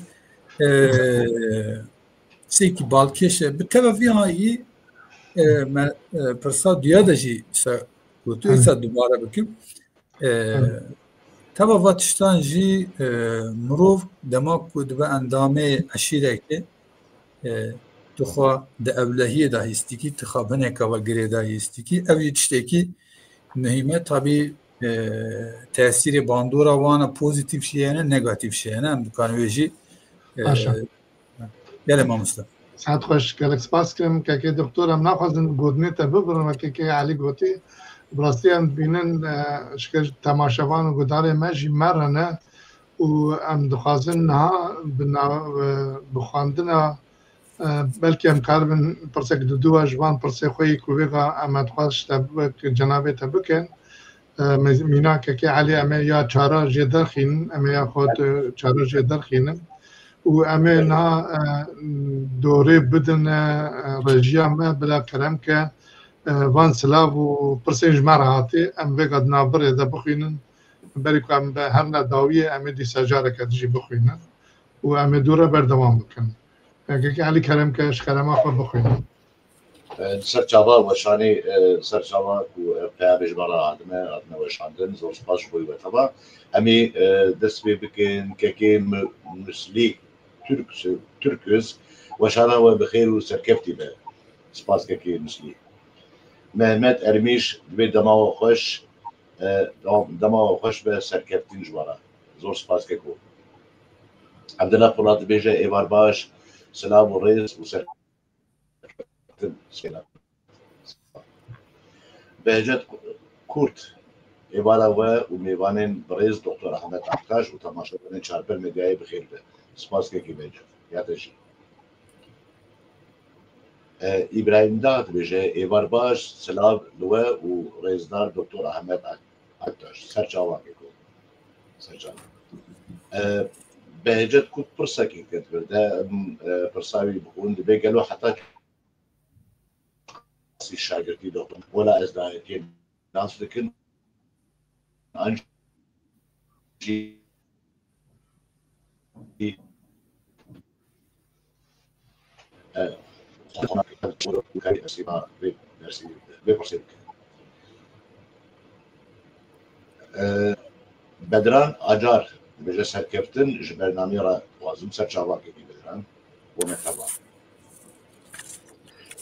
[SPEAKER 2] sêkî balkêş e bi teva vî hayî me pirsa duya de jî gotu êsa dubare bikim teva va tiştan jî mirov dema ku dibe endamê eşîrekê tu xwe di ewlehiyê da hîstikî tu xwe bineka ve girê da hîstikî ev jî tiştekî mühîme tabî tesîrê bandora wan e pozîtîv şiyene negatif şiyene em dikarin wê jî gelê mamoste
[SPEAKER 1] سعد خوش gelek spas kirim kekê doktor em naxwazin godinê te bibirin wekekê Elî gotî birastî em bînin şikir temaşevan û gudarê me jî merine û em dixwazin niha bi xwandina belkî em karibin pirsek duwa ji van pirsê xwe yî ku vêga em dixwaz ji te cenabê te bikin mîna kekê Elî em ê ya çara jê derxînin em ê ya xwe çara jê derxînin û em ê niha dorê bidin rejiya me bila keremke van silav û pirsên ji me re hatî em vêga di navbirê de bixwînin berî ku em bi her ne dawiyê em ê dîsa careke jî bixwînin û em ê dûre berdewam bikin kekê Elî keremke ji kerema xwe bixwînin
[SPEAKER 3] serçava weşanê serçava ku peyamê ji me re hatine weşandin zor spas ji bo wê teva em ê dest pê bikin kekê mislî Türküz weşana we bi xêr û serkeftî be spas kekê mislî Mehmet Ermiş divê dema xweş be serkeftin ji we re zor spas keko Emdillah Polat dibêje êvar baş silav û rêz û serkeftin Behcet Kurt êvara we û mêvanên birêz Doktor Ahmet Aktaş û temaşevanên Çarpêl Medyayê bi xêr be spas kekê Behcet ya te jî İbrahim Dağ dibêje êvar baş silav li we û rêzdar Doktor Ahmet Aktaş serçava keko serçava Behcet Kurt pirsekê ket bir de pirsa wî bixwin dibê gelo heta şagirtî doktor wela ez dayetiyê nas dikin an jî Bedran Acar dibêje serkeftin ji bernamê re dixwazim serçavakekî bidiran bo me teva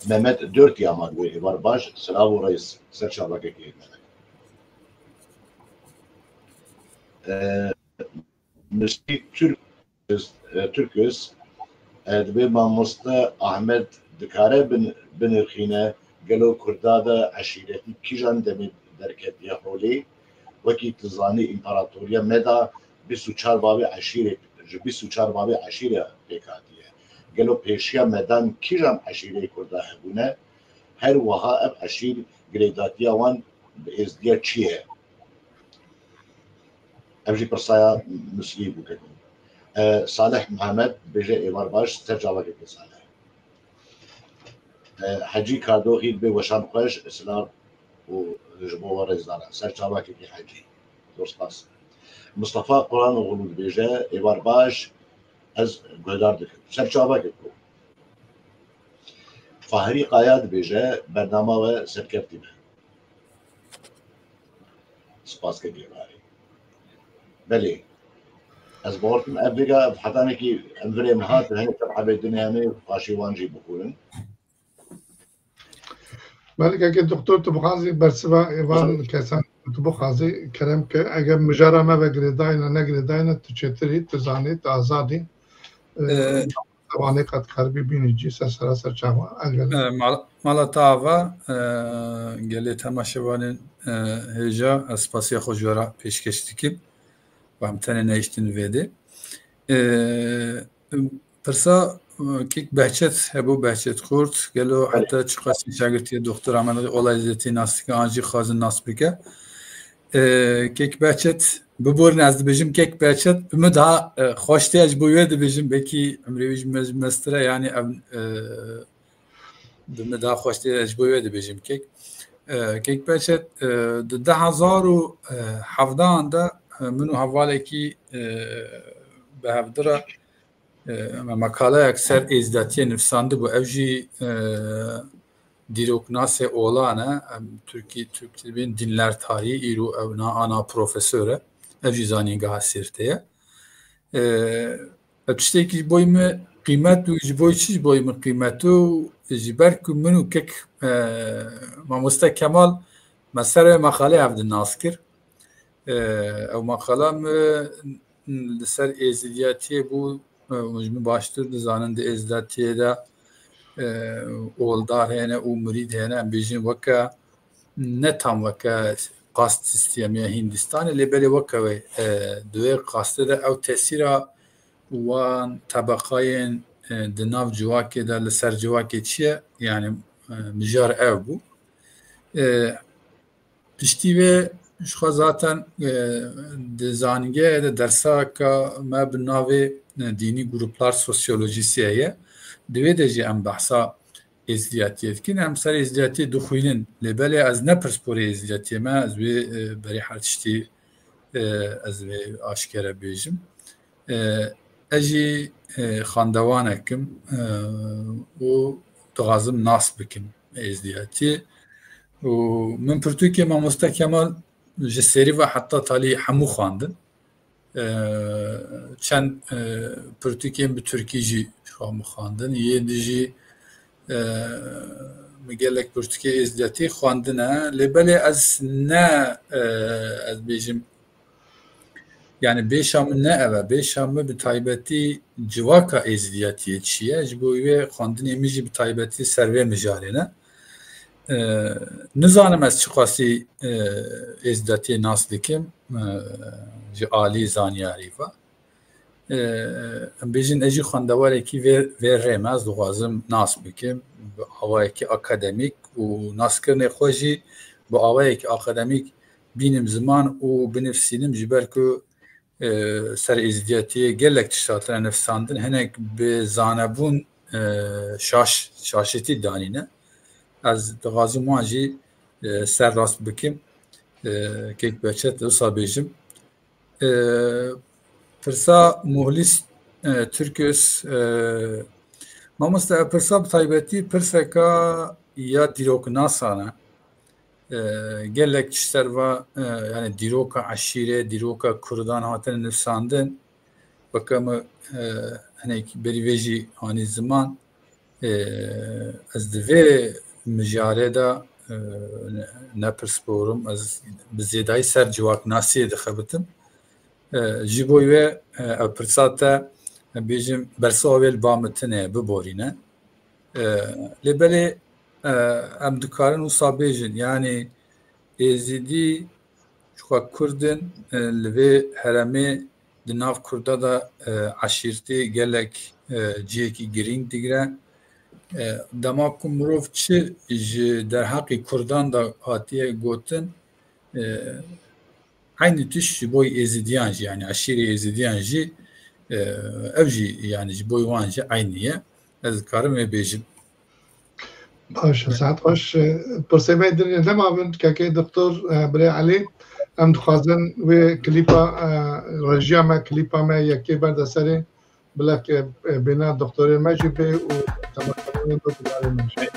[SPEAKER 3] Mehmet Dört Yaman wê êvar baş silav û rêz serçavakekî Mislî Türküz divê mamoste Ahmed dikare binirxîne gelo Kurda de eşîretî kîjan demê derketiye holê wekî tu zanî împaratoriya me da 24 bavê eşîrê جبیس و چار بابی عشیره پیکاتیه گلو پیشیا مدان کیجان عشیره کرده هبونه هر وها اب عشیر گریداتیا وان به ازدیا چیه ابجی پرسایا مسلی بو کدوم صالح محمد بجه ایوار باش ترجمه که صالح حجی کادو هید به وشان خوش اسلام و جبوا رزدار سرچاوا که حجی درست پاس مصطفى قرآن و غلود بجه ایوار باش از گودار دکم سرچاوا که فهری قایاد بجه برنامه و سرکرتی به سپاس که بیواری بله از بورتم ابلیغا حتى كي انفري مهات هي تبع الدنيا مي فاشي وانجي بقولن
[SPEAKER 1] بله که دکتر تو بخوازی برسوا ایوان کسان تو بخوازی کرم که اگر مجرا ما بگیری داینا نگیری داینا تو چطوری تو زانی تو آزادی توانی قد خربی بینی جیسا سراسر چاوا اگر
[SPEAKER 2] مالا تاوا گلی تماشوان هجا اسپاسی خوشورا پیشکشتی که و همتنه نیشتین ویده پرسا که بحثت هبو بحثت خورد گلو حتی چقاسی شاگرتی دکتر عمل اولایزتی ناسی که آنجی خازن ناس بکه که بحثت ببور نزد بجیم که بحثت بمدها خوشتی اجبویه ده بجیم بکی امریویج مستره یعنی بمدها خوشتی اجبویه ده بجیم که بحثت 2017 ده منو حوالکی به هفدره مقاله اکثر ازداتیه نفسانده بو evji دیروکناس اولانه Türkiye Türklerin dinler tarihi iru evna ana profesöre evji zaniga sirteye tişteki boyumu kıymet u boy çiz boyumu kıymetu jiber ku منو kek mamusta Kemal mesele makale evdin naskir او مقالم لسر ازدیاتیه بو مجموع باشتر دزانند ازدیاتیه دا اولدار هنه او مرید هنه بیجین وکا نتام وکا قاست سیستمی هندستان لبلی وکا دوی قاسته دا او تاثیره وان طبقاین دناف جواکی دا لسر جواکی چیه یعنی مجار او بو پشتیوه شخص zaten dizanige de dersa ka me bi navê dînî gruplar sosyolojisiye divê de jî em behsa êzdiyatiyê dikin em ser êzdiyatiyê dixwînin lêbelê ez nepirs porê êzdiyatiyê me ez wê berî her tiştî ez vê aşkere bêjim ez jî xandewanekim û dixwazim nas bikim êzdiyatiyê û min pirtûkê mamosta Kemal ji serî ve heta talî hemû xwandin çend pirtûkên bi Tirkî jî hemû xwandin yê de jî gelek pirtûkê êzdiyatî xwandine lêbelê ez ne ez bêjim yani bêşa min ne ev e bêşa min bi taybetî civaka êzdiyatiyê çi ye ji bo wê xwandinê min jî bi taybetî ser vê mijarê ne nizanim ez çi qasî êzdiyatiyê nas dikim ji alî zanyarî ve em bêjin ez jî xwendewarekî vê rê me ez dixwazim nas bikim bi awayekî akademîk û naskirinê xwe jî bi awayekî akademîk bînim ziman û binivîsînim ji ber ku ser êzdiyatiyê gelek tişt hatine nifsandin hinek bi zanebûn şaşetî danîne ez dixwazim wan jî ser rast bikim kek beçet wisa bêjim pirsa Muhlis Türküs mamosta pirsa bi taybetî pirseka ya dîroknasan e gelek tişter ve yani dîroka eşîrê dîroka Kurdan hatine nifsandin bakama hinek berî vê jî anî ziman ez divê mijarê de nepirsporum ez bi zêdayî ser civaknasiyê dixebitim ji bo wê ev pirsa te bêjim bersa wê li ba min tune biborîne lêbelê em dikarin wisa bêjin yani êzîdî xwe Kurdin li vê heremê di nav Kurda da eşîretê gelek ciyekî girîng digire. Dema ku mirov çi ji derheqê Kurdan da hatiye gotin aynı tiş ji bo êzidiyan jî yani eşîrê êzidiyan jî ev jî yani ji bo wan jî aynı ye. Ez dikarim vê bêjim.
[SPEAKER 1] باش ساعت خوش پرسیمه درنی نمابن که دکتر برای علی ام دخوازن و کلیپا رژیا ما کلیپا ما یکی برد سری بلا که بنا دکتر مجیبه و تمام دکتر مجیبه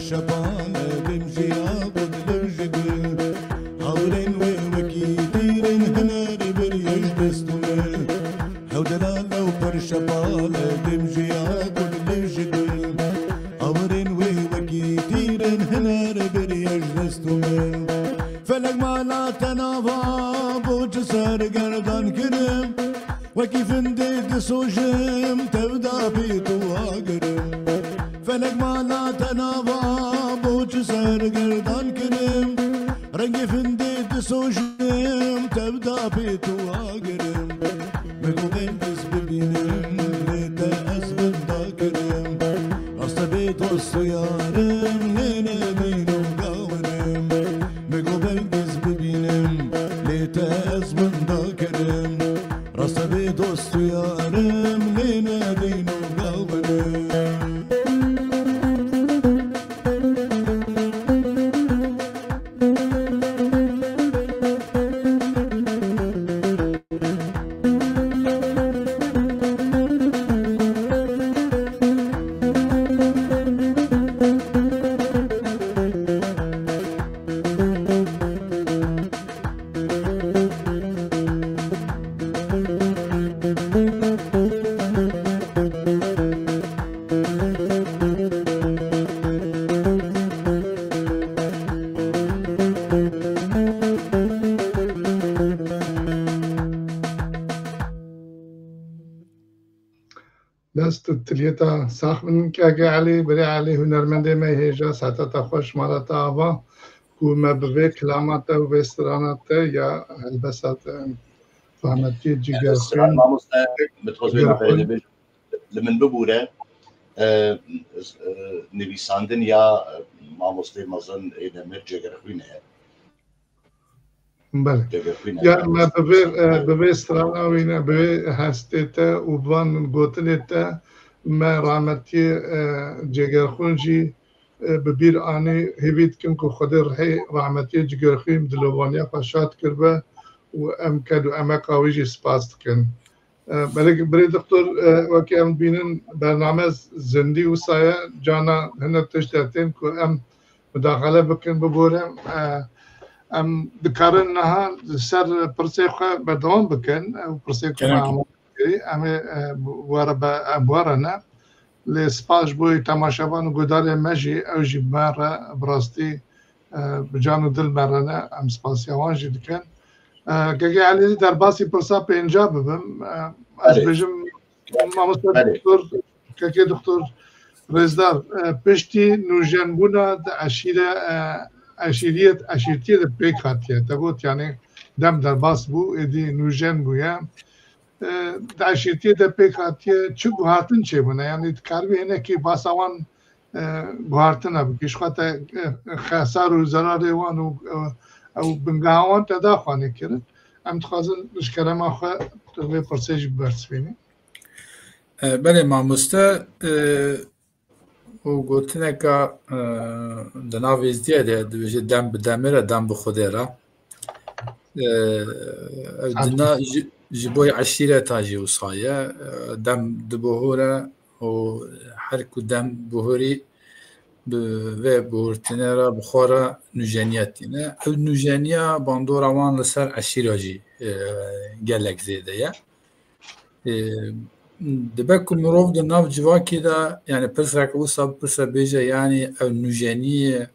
[SPEAKER 4] شبانه بمشي ابو الجبل حولين مالا تناوا بوچ سرگردان کنم رنگ فندید سوشم تبدا پیتو آگرم بگو بندز ببینم لیتا از بندا کرم راست بیتو سیارم نینه بینو گاورم بگو بندز ببینم لیتا از بندا کرم راست بیتو سیارم نینه بینو گاورم
[SPEAKER 1] دست تلیتا ساخن که اگه علی بری علی هنرمنده می هیجا ساعتا خوش مالتا آوا کو مبوی کلامات و بسترانات یا البسات فهمتی جگر خون
[SPEAKER 3] ماموستا متخوزوی مفعله بيج لمن ببوره نویساندن یا ماموستا مزن ایدمر جگر خوینه
[SPEAKER 1] بله یا ما بوی استرانا وینا بوی هستیتا و بان گوتنیتا ما رامتی جگرخونجی ببیر آنی هیوید کن که خود رحی رامتی جگرخویم دلوانیا پاشات کربه و ام کدو اما قاویجی سپاست کن بلکه بری دکتر وکی ام بینن برنامه زندی و سایه جانا هنه تشترتین که ام مداخله بکن ببورم ام دکارن نها سر پرسه خواه بدوام بکن و پرسه که معمول کری امی وارنا لسپاش بوی تماشاوان و گدار مجی او جی مره براستی بجان و دل مرنه ام سپاسیوان جی دکن که علی در باسی پرسا پینجا ببم از بجم ماموستا دکتر که دکتر رزدار پشتی نوجنبونا عشیریت پیک هاتیه تگوت یعنی دم در باس بو ادی نوجن بویا عشیریت پیک هاتیه چه گوهارتن چه بونه یعنی کاروی اینه که باسوان گوهارتن بکیش خواهد خسار و ضرار وان و بنگاوان تدا خوانه کرد ام تخوازن نشکره ما خواه توی پرسیج برسفینی
[SPEAKER 2] بله ماموستا و گوتنه که دناویزدیه ده دویجه دم بدمره دم بخوده را دنا جبوی عشیره تاجی و سایه دم دبهوره و هر کدام بهوری و بهورتنه را بخوره نوجانیتینه او نوجانیا باندور وان لسر عشیره جی گلک زیده یا دبکو مروف در ناف جواکی دا یعنی پرسرک او ساب پرسر بیجه یعنی او نوجانیه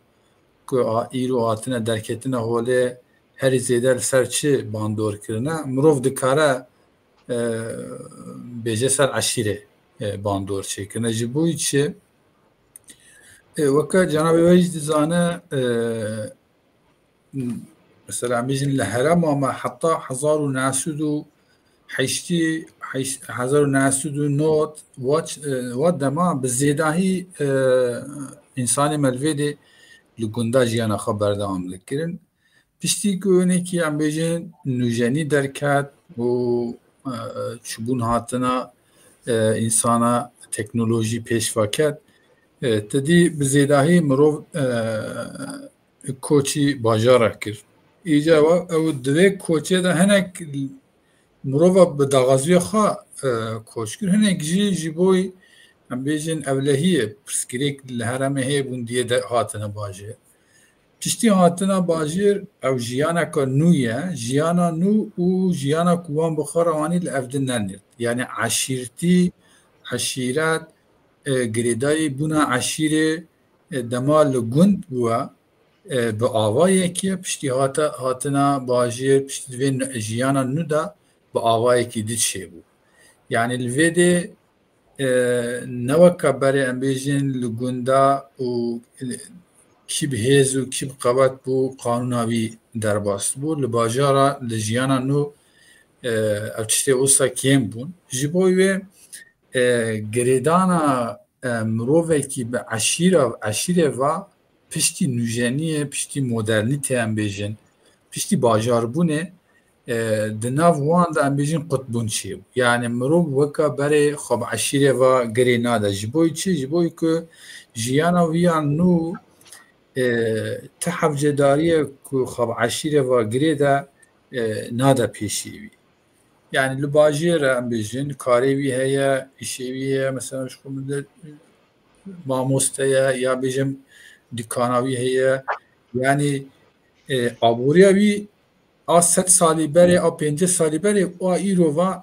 [SPEAKER 2] که ایرو آتنه درکتنه حوله هر زیده لسر چه باندور کرنه مروف دکاره بیجه سر عشیره باندور چه کرنه جبوی چه وكا جناب وجد زانه مثلا بيجن الهرم وما حتى حزارو ناسودو حيشتي حزارو ناسودو نوت ودما بالزيداهي انساني ملفيدي لقندا جيانا خبر دام لكرن بشتي كوني كي عم بيجن نوجاني دركات و چبون هاتنا انسانا تكنولوجي پیش وكت تدی بزیداهی مروف کوچی باجاره کرد ایجا او دوی کوچی ده هنک مروف بداغازوی خواه کوچ کرد هنک جی بوی هم بیجن اولهیه پرسکریک لحرمه هی بوندیه ده هاتنه باجه پشتی هاتنه باجر او جیانا که نویه جیانا نو و جیانا کوان بخوروانی لافدن ننید یعنی عشیرت گریدای بونا عشیره دمال گند بوا به آوایی که پشتی هاتنا باجر پشتی دوین جیانا نودا به آوایی که دید شه بو یعنی الویده نوكا بري أمبيجين لغوندا و كي بهيز و كي بقبات بو قانوناوي درباست بو لباجارا لجيانا نو او تشتي اوسا كيم بون جيبوي گریدانا مروفکی به عشیره و پشتی نوجنیه پشتی مدرنیته هم بیجن پشتی باجار بونه دناف وان دا هم بیجن قطبون چیه یعنی مروف وکا بره خب عشیره و گری ناده جبوی چی؟ جبوی که جیانا ویان نو تحف جداریه که خب عشیره و گری دا ناده پیشیوی يعني لباجير ام بيجن كاريوي هي اشيوي هي مثلا شكو من ماموستيا يا بيجم دكاناوي هي يعني ابوريوي ا7 سالي بري ا 5 سالي بري او ايرووا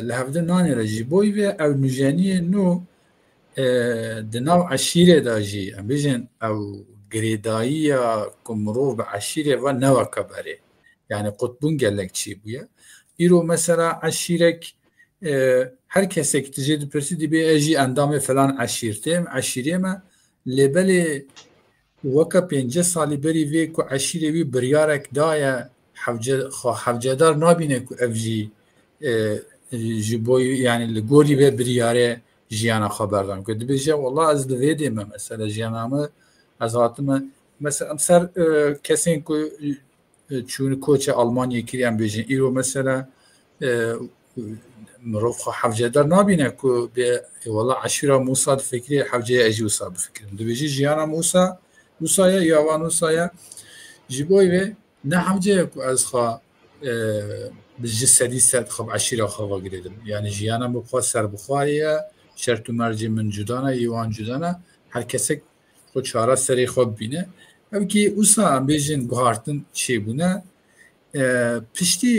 [SPEAKER 2] لهفد ناني رجيبوي و او نجاني نو دناو عشيره داجي ام بيجن او غريدايا كمرو بعشيره و نوا كبري يعني قطبون قالك شي بويا ایرو مثلا عشیرک هر کسی که تجید پرسی دی به اجی اندام فلان عشیره ما لبل وکا 5 سالی بری وی کو عشیره وی بریارک دایا حوجدار نابینه کو افجی جبوی یعنی لگوری به بریاره جیانا خبردارم که دی بجه والله از دویده ما مثلا جیانا از هاتم مثلا سر کسی که چون کوچ آلمانی کردیم بیشتر ایرو مثلا مروف حوجه در نبینه که به والله عشیره موسا فکری حوجه اجوسا بفکرم دویجی جیانا موسا یا وانوسا جیبوی و نه حوجه که از خا بجسدی سد خب عشیره خوا گردم یعنی جیانا مخوا سر بخواریه شرط و مرجع من جدانه یوان جدانه هر کسی خود چاره سری خوب بینه اوکی اوسا بیشتر گهارتن چی بونه پشتی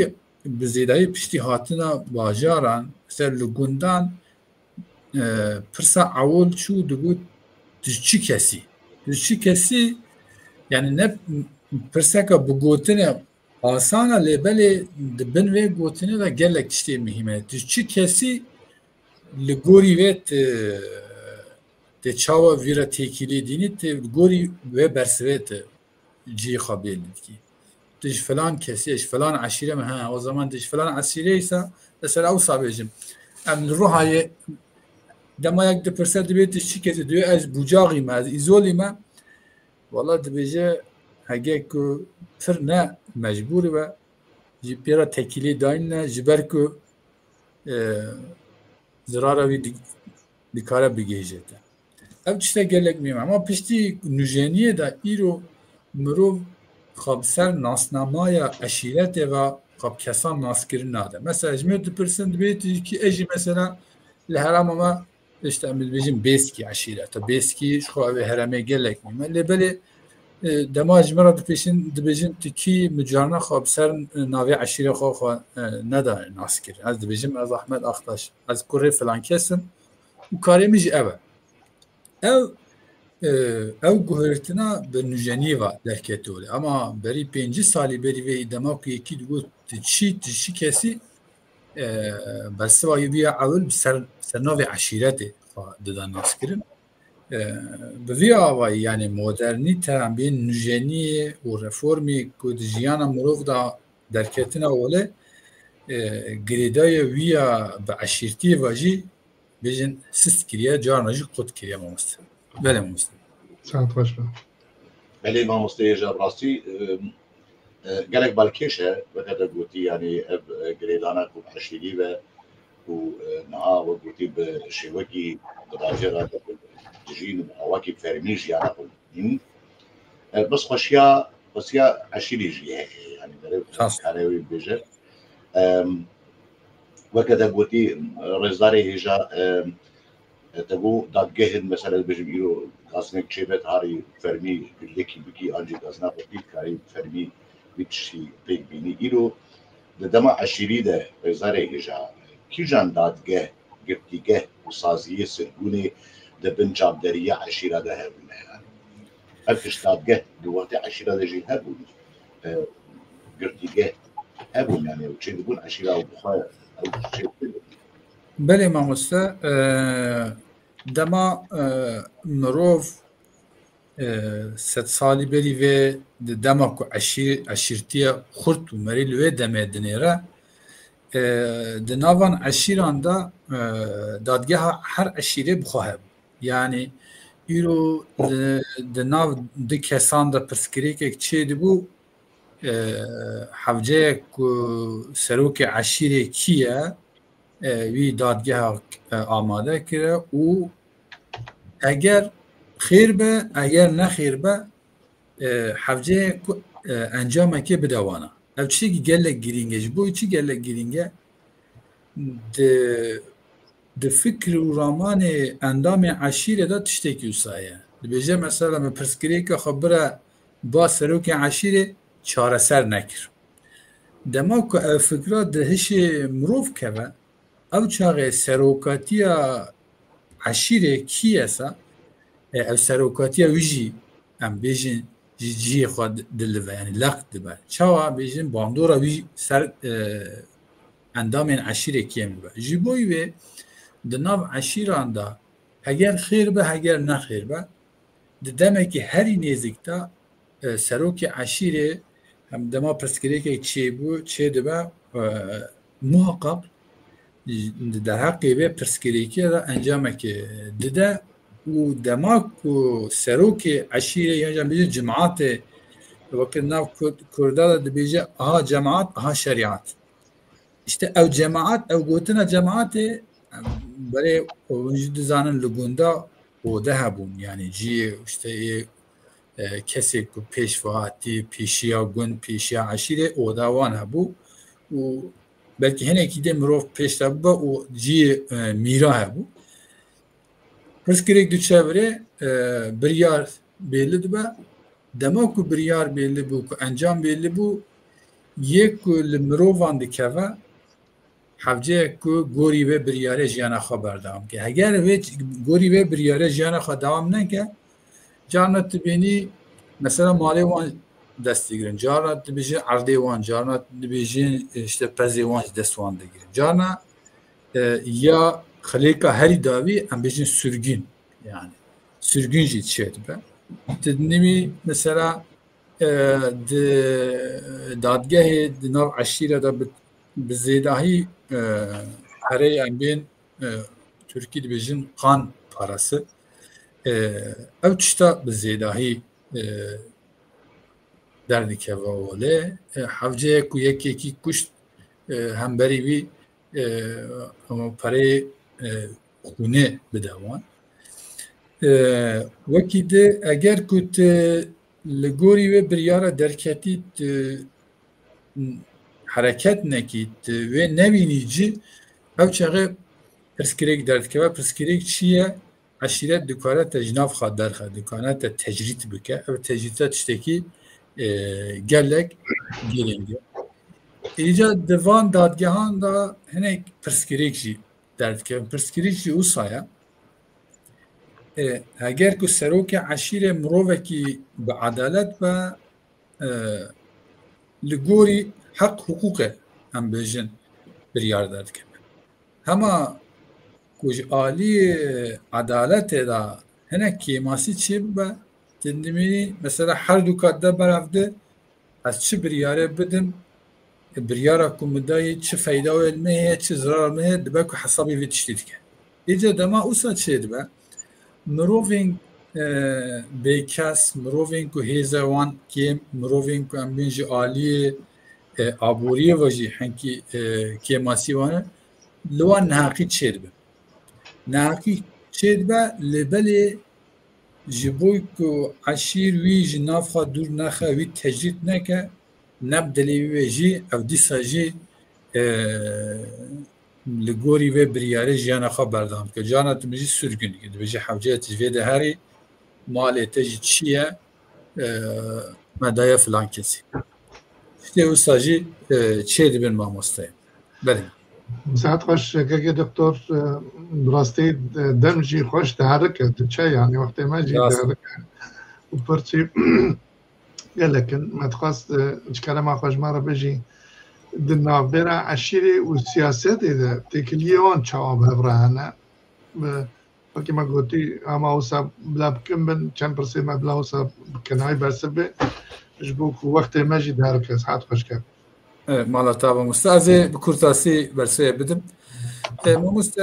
[SPEAKER 2] بزیدایی پشتی هاتنا باجاران مثل لگوندان پرسا اول چو دبود چی کسی یعنی نه پرسا که بگوتنه آسانه لیبلی دبن وی گوتنه دا گلک چی مهمه چی کسی لگوری ویت te çava vira tekili dini te gori ve bersvet ci xabel ki tiş falan kesiş falan aşire mi ha o zaman tiş falan aşire ise mesela o sabecim em ruhayı demayak de perset de tiş kesi diyor az bucaği ma az izoli ma vallahi de beje hage ku tırna mecbur ve jipira tekili dainna jiber ku zarara vi dikara bigejete ev çişte gelek miyim ama pişti nüjeniye de iro mırov xabser nasnamaya aşirete ve xab kesan naskirin nade. Mesela ecmet dipirsin dibeti ki eji mesela leheram ama işte emil bejim beski aşirete. Beski şu ev herame gelek miyim. Lebeli dema ecmera dipişin dibejim ki mücarna xabser navi aşire xo nada naskir. Az dibejim az Ahmet Aktaş az kurre falan kesim. Bu karemici eve. ev guhertina be nujeniva derketole ama beri 5 sali beri ve demak yeki dugo tişi kesi basva yubiya avul sernavi aşirete dedan naskirin bevia yani modernite bin nujeni u reformi kudjiyana murov da derketina ole gridaya via be aşirti vaji بيجن سست كريا جارنا جي قط كريا ما مستر بلا مستر
[SPEAKER 1] ساعت باشا
[SPEAKER 3] بلي ما مستيجا براسي قالك بالكيشه وكذا قلتي يعني قريدانا كو حشيدي و نها وقلتي بشيوكي دراجرا جين هواكي فرميج يعني بس خشيا عشيدي جي يعني انا بيجا وكذا قلتي رزداري هجا تبو دادگهن مثلا بجم ایرو قاسنك چبت هاري فرمي لكي بكي انجي قاسنا بطيت كاري فرمي بيتشي بيك بيني ایرو دما عشيري ده رزداري هجا كي جان دادگه گرتيگه وسازيه سرگوني ده بنجاب دريا عشيرة ده هبونه يعني هفش دادگه دوقت عشيرة ده جي هبون گرتيگه هبون يعني وچه دبون عشيرة وبخواه
[SPEAKER 2] بله مامۆستا دەما مرۆڤ 100 ساڵی بەری vê di dema ku eşîrtiya xurt û merî li wê demê dinêre di navan eşîran da dadgeha her eşîrê bixwe hebû. Yani îro di nav di kesan da pirsgirêkek çê dibû hevceyek ku serokê eşîrê kî ye wî dadgeha amade kire û eger xêr be eger nexêr be hevceyek ku encamekê bide wana. Ev tiştekî gelek girîng e ji bo çi gelek girîng e di fikr û ramanê endamê eşîrê de tiştekî wisa ye. Dibêje mesela me pirsgirêka xwe bire ba serokê eşîrê çareser nekir. Dema ku ev fikra di hişê mirov keve ev çaxê serokatiya eşîrê kî yesa ev serokatiya wî jî em bêjin ji ciyê xwe dilive yani leq dibe. Çawa bêjin bandora wî ser endamên eşîrê kêm dibe. Ji bo wê di nav eşîran da heger xêr be heger nexêr be di demekî herî nêzik de serokê eşîrê hem dema pirsgirêkek çêbû çê dibe muhaqqaq di derheqê vê pirsgirêkiya da encamekê dide û dema ku serokê eşîrê ya bêje cemaatê wekî nav Kurda da dibêje aha cemaat aha şeriat. İşte ev cemaat ev gotina cemaatê berê jî dizanin li gunda ode hebûn yani ciyê işte kesek ku pêşva hatî pêşiya gund pêşiya eşîrê oda wan hebû û belkî hinekî de mirov pêş de bibe û ciyê mîra hebû. Pirsgirêk du çevrê biryar bêli dibe dema ku biryar bêli bû ku encam bêli bû yê ku li mirovan dikeve hevceyek ku gorî vê biryarê jiyana xwe berdewam ke. Heger vê gorî vê biryarê jiyana xwe dewam neke carna tu bênî mesela malê wan destê girin, carna dibêjin erdê wan, carna dibêjin işte pezê wan ji dest wan digirin. Carna ya xilêka herî dawî em bêjin sürgün yani sürgün jî çê dibe. Di nivî mesela di dadgehê di nav eşîre de bi zêdahî herê em bên Türkî dibêjin qan parası ev tişta bi zêdahî derdikeve olê hevceyek ku yekekî kuşt hemberî wî parê xûnê bide wan. Wekî de eger ku tu li gorî wê biryara derketî hereket nekî tu wê nebînî cî ev çaxê pirsgirêk derdikeve. Pirsgirêk çi ye? Eşîret dikare te ji nav xwe derxe, dikare te tecrît bike. Ev tecrîta tiştekî gelek girîng e. Îca di van dadgehan da hinek pirsgirêk jî derdikeve. Pirsgirêk jî wisa ye heger ku serokê eşîrê mirovekî bi edalet be li gorî heq hukûqê em bêjin biryar derdikeve. Hema ku ji aliyê edaletê da hinek kêmasî çê bibe tu dimînî mesela her du kat de berev de ez çi biryarê bidim biryara ku min dayê çi feyda welmê heye çi zirar me heye dibe ku hesabê vê tiştî dike. Îca dema wisa çê dibe mirovên bêkes mirovên ku hêze wan kêm mirovên ku em bên ji aliyê aboriyê ve jî henkî kêmasî wan e li wan neheqî çê dibe. Neheqî çê dibe li belê ji bo ku eşîr wî ji nav xwe dûr nexe wî tecrît neke neb dilê wê jî ev dîsa jî li gorî vê biryarê jiyana xwe berdewam dike. Carna tu bijî sürgün dike dibêje hewceya tu ji vê de herî malê te jî çi ye me daye filan kesî. Ştê wisa jî çê dibin mamosteyê. Belê.
[SPEAKER 1] ساعت خوش که دکتر راستی دم جی خوش تحرکه تو چه یعنی وقتی ما جی تحرکه و پرچی لكن ما تخواست چکار ما خوش ما را بجی دنابرا عشیره و سیاست ده تکلیون چواب هبرهانه وقتی ما گویی اما اوسا بلا بکن بن چند پرسه ما بلا اوسا کنای برسبه جبو که وقت مجید هر کس حد خوش کرد
[SPEAKER 2] مالا تابا مستازه بکورتاسی برسه بدم مست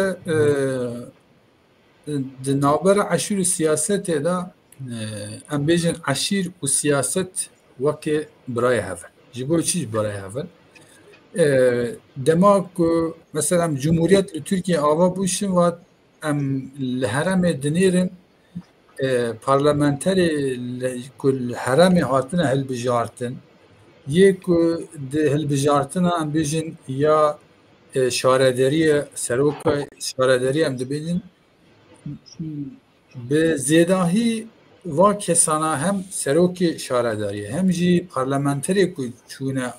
[SPEAKER 2] دنابرا عشیر سیاست ده ام بیجن عشیر و سیاست وکی برای هفن جبو چیز برای هفن دما که مثلا جمهوریت ترکیه آوا بوشن و ام الهرم دنیرن پارلمانتری کل هرم هاتن هل بجارتن یک هل بجارتن ام بیجن یا شاردری سروک شاردری ام دبیجن به زیداهی و کسانا هم سروک شارداری هم جی پارلمانتری که چونه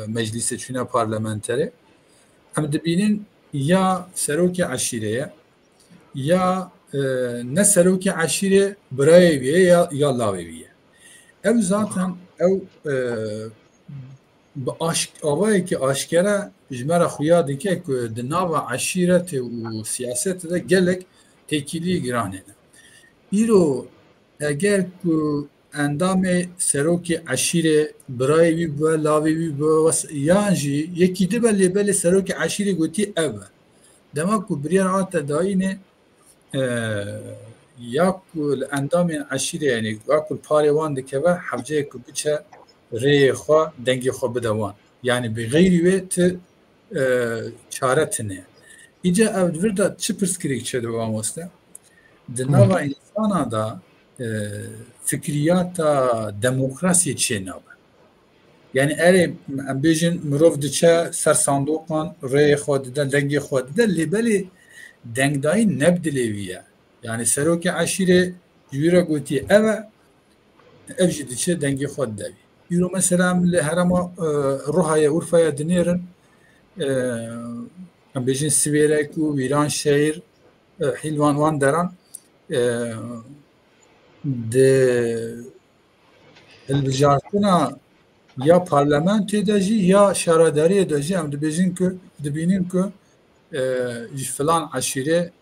[SPEAKER 2] مجلس چونه پارلمانتری هم دبینن یا سروک عشیره یا نه سروک عشیره برای ویه یا لاوی ویه او zaten او آوایی که آشکره جمعه خویا دیگه که دناو عشیرت و سیاست ده گلک تکیلی گرانه ایرو اگر که اندام سروک عشیره برای وی با لاوی وی با یانجی یکی ده بله سروک عشیره گوتی او دما که بریر آتا داینه یا که اندام عشیره یعنی یا که پاره وان دکه و حوجه که بچه ری خواه دنگی خواه بدوان یعنی بغیری وی ت چارتنه ایجا اول ورده چه پرسکریک چه دوام هسته دناوا انسانا دا فکریات دموکراسی چه نابه یعنی اری ام بیجن مروف دچه سر صندوقان ری خواه دیدن دنگی خواه دیدن لیبلی دنگ دایی نبدلی ویه یعنی سروک عشیره جویره گوتی اوه افجی دچه دنگی خواه دوی یورو مثلا لهرما روحای اورفای دنیرن ام بیجن سویرک و ویران شهر حیلوان وان دران ده البجارتنا یا پارلمانت داجی یا شارداری داجی هم دبینیم که فلان عشیره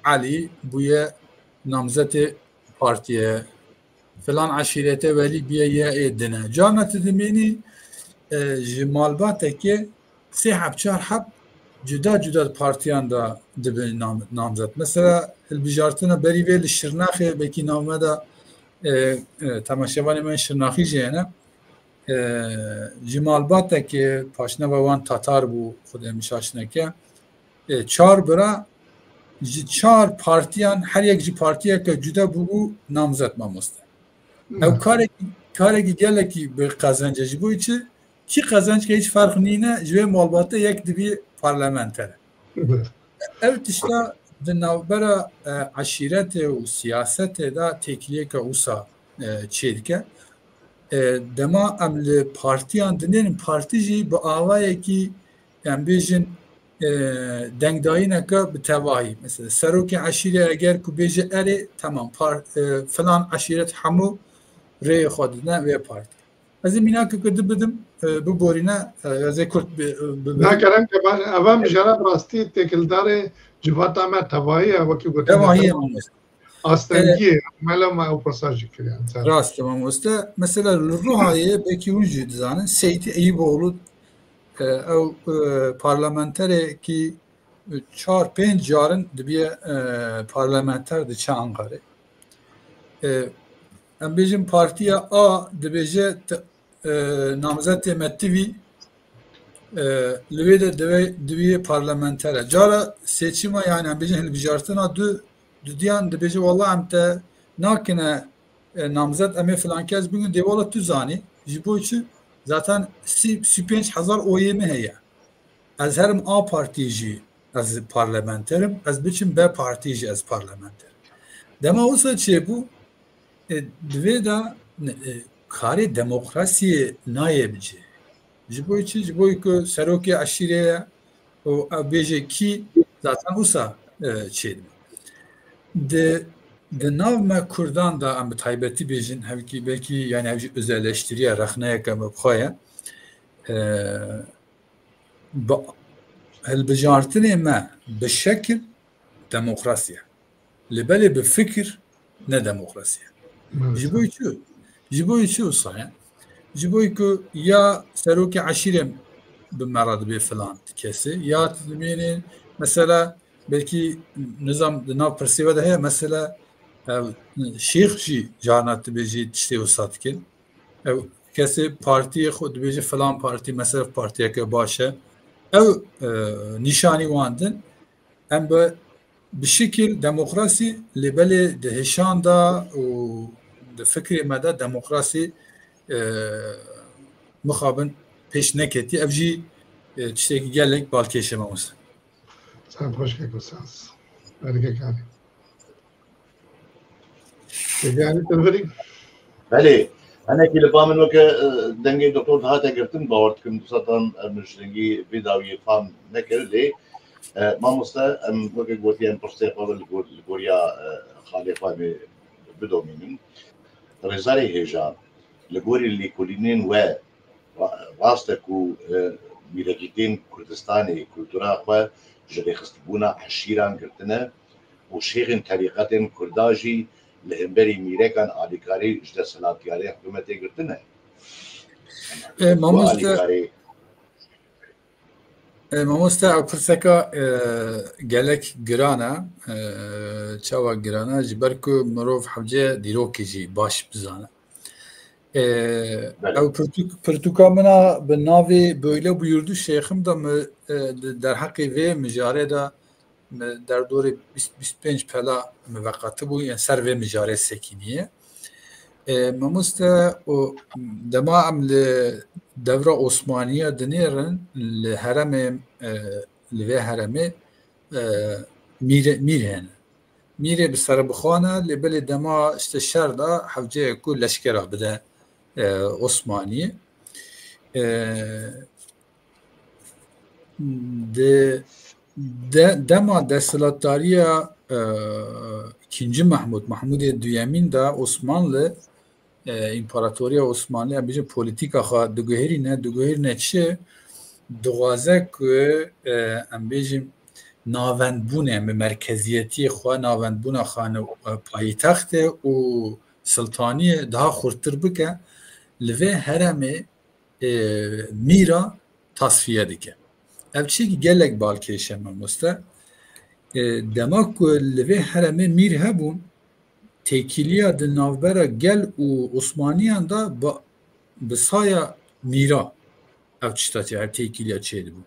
[SPEAKER 2] علی بویه نامزد پارتیه فلان عشیرت ولی بیه یه دنه جانت دمینی جمالباته که سه حب چار حب جدا پارتیان دا دبین نامزد مثلا البجارتنا بری ویل شرناخی بکی نامه دا تماشاوانی من شرناخی جیانه جمالباته که پاشنه وان تاتار بو خود میشاشنه که چار برا چار پارتیان هر یک جی پارتیه که جدا بو نامزد ماموسته او کاری گله کی به قازنج بوی چه کی قازنج که هیچ فرق نینه جوی مالباته یک دبی پارلمانتره evet işte denavbera aşirete u siyasete da tekliye ka usa çedike dema amle partiyan dinin partici bu avaya ki yani bijin dengdayine ka bitevahi mesela seroki aşire eğer ku beje eri tamam falan aşiret hamu re xodine ve parti از مینا که کد بدم ببورینا از کورت
[SPEAKER 1] نه کردن که من اول میشارم راستی تکلدار جوات ما توایی وکی گفته
[SPEAKER 2] توایی
[SPEAKER 1] آستنگی مالا ما پرساجی کردن
[SPEAKER 2] راست tamam usta mesela ruhayı belki vücut zanın Seyit Eyüboğlu o parlamenter ki 4-5 jarın diye parlamenter de Çankırı em bizim partiye A dibece namzet mettivi lüve de diye parlamentere cara seçime yani em bizim bijartına diyan dibece vallahi em te nakine namzet eme falan kez bugün devola tuzani jibo için zaten 5000 oyemi heye az herim A partici az parlamenterim az biçim B partici az parlamenter dema olsa çe bu دوی دا کاری دموکراسی نایبجه جبوی چی جبوی که سروکی عشیره و بیجه کی zaten usa çeydi. De navme Kurdan da am taybeti bejin belki yani özelleştiriye rahnaya kam koya هالبجارتني ما بالشكل ديمقراطية لبالي بفكر نا ديمقراطية جيبوي شو صحيح جيبوي كو يا سروكي عشيرة بمرض بفلان كسي يا تلمينين مثلا بلكي نظام ناو برسيوة ده هي مثلا شيخ جي جانات بيجي تشتي وساتكن او كسي بارتي خود بيجي فلان بارتي مثلا بارتي كباشة او نشاني واندن ام بشكل ديمقراطي لبالي دهشان دا و فكري مدى ديمقراطي مخابن پیش نکتی افجی تشتکی گلک بالکیشه ماست.
[SPEAKER 1] سلام خوش که کساس. برگه کاری. گلی تنوری؟
[SPEAKER 3] بله. أنا كل فاهم وك دنجي دكتور هذا قلتن باورت كم دوستان مش دنجي بداوي فهم نكر لي ما مستا وك قلت يعني برستي قبل الجوريا خالفة بدومين رزاري هجا الجوري اللي كلينين و راستكو ميراجيتين كردستاني كولتورا و جري خستبونا عشيران قلتنا وشيخن طريقتين كرداجي لهمبري ميركان آلیکاری جد سلاطیاری حکومتی گرتنه.
[SPEAKER 2] ماموستا پرسکا گلک گرانا چاوا گرانا جبرکو مروف حوجه دیروکی جی باش بزانه. او پرتوکا منا به ناوی böyle buyurdu şeyhim da در حقی و مجاره da در دور 20-25 پلا موقته بود یعنی سر و مجاره سکینیه مموسته و دما ام دوره عثمانیه دنیرن لحرم لوی حرمه میره به سر بخانه لبلی دما استشار دا حوجه کل لشکره بده عثمانیه دما دستلاتاریه ikinci Mahmud Düyemin da Osmanlı İmparatoriya Osmanlı bir politika ha duguherine çi duaze ku em bejim navendbune merkeziyeti xwa navendbuna xane payitaxt û sultaniyê daha xurtir bike li vê heremê mîra tasfiye dike. Ev çi gelek balkêşe mamoste dema ku li vê heremê mîr hebûn têkiliya di navbera gel û Osmaniyan da bi saya mîra ev tiştatî her têkiliya çêdibû.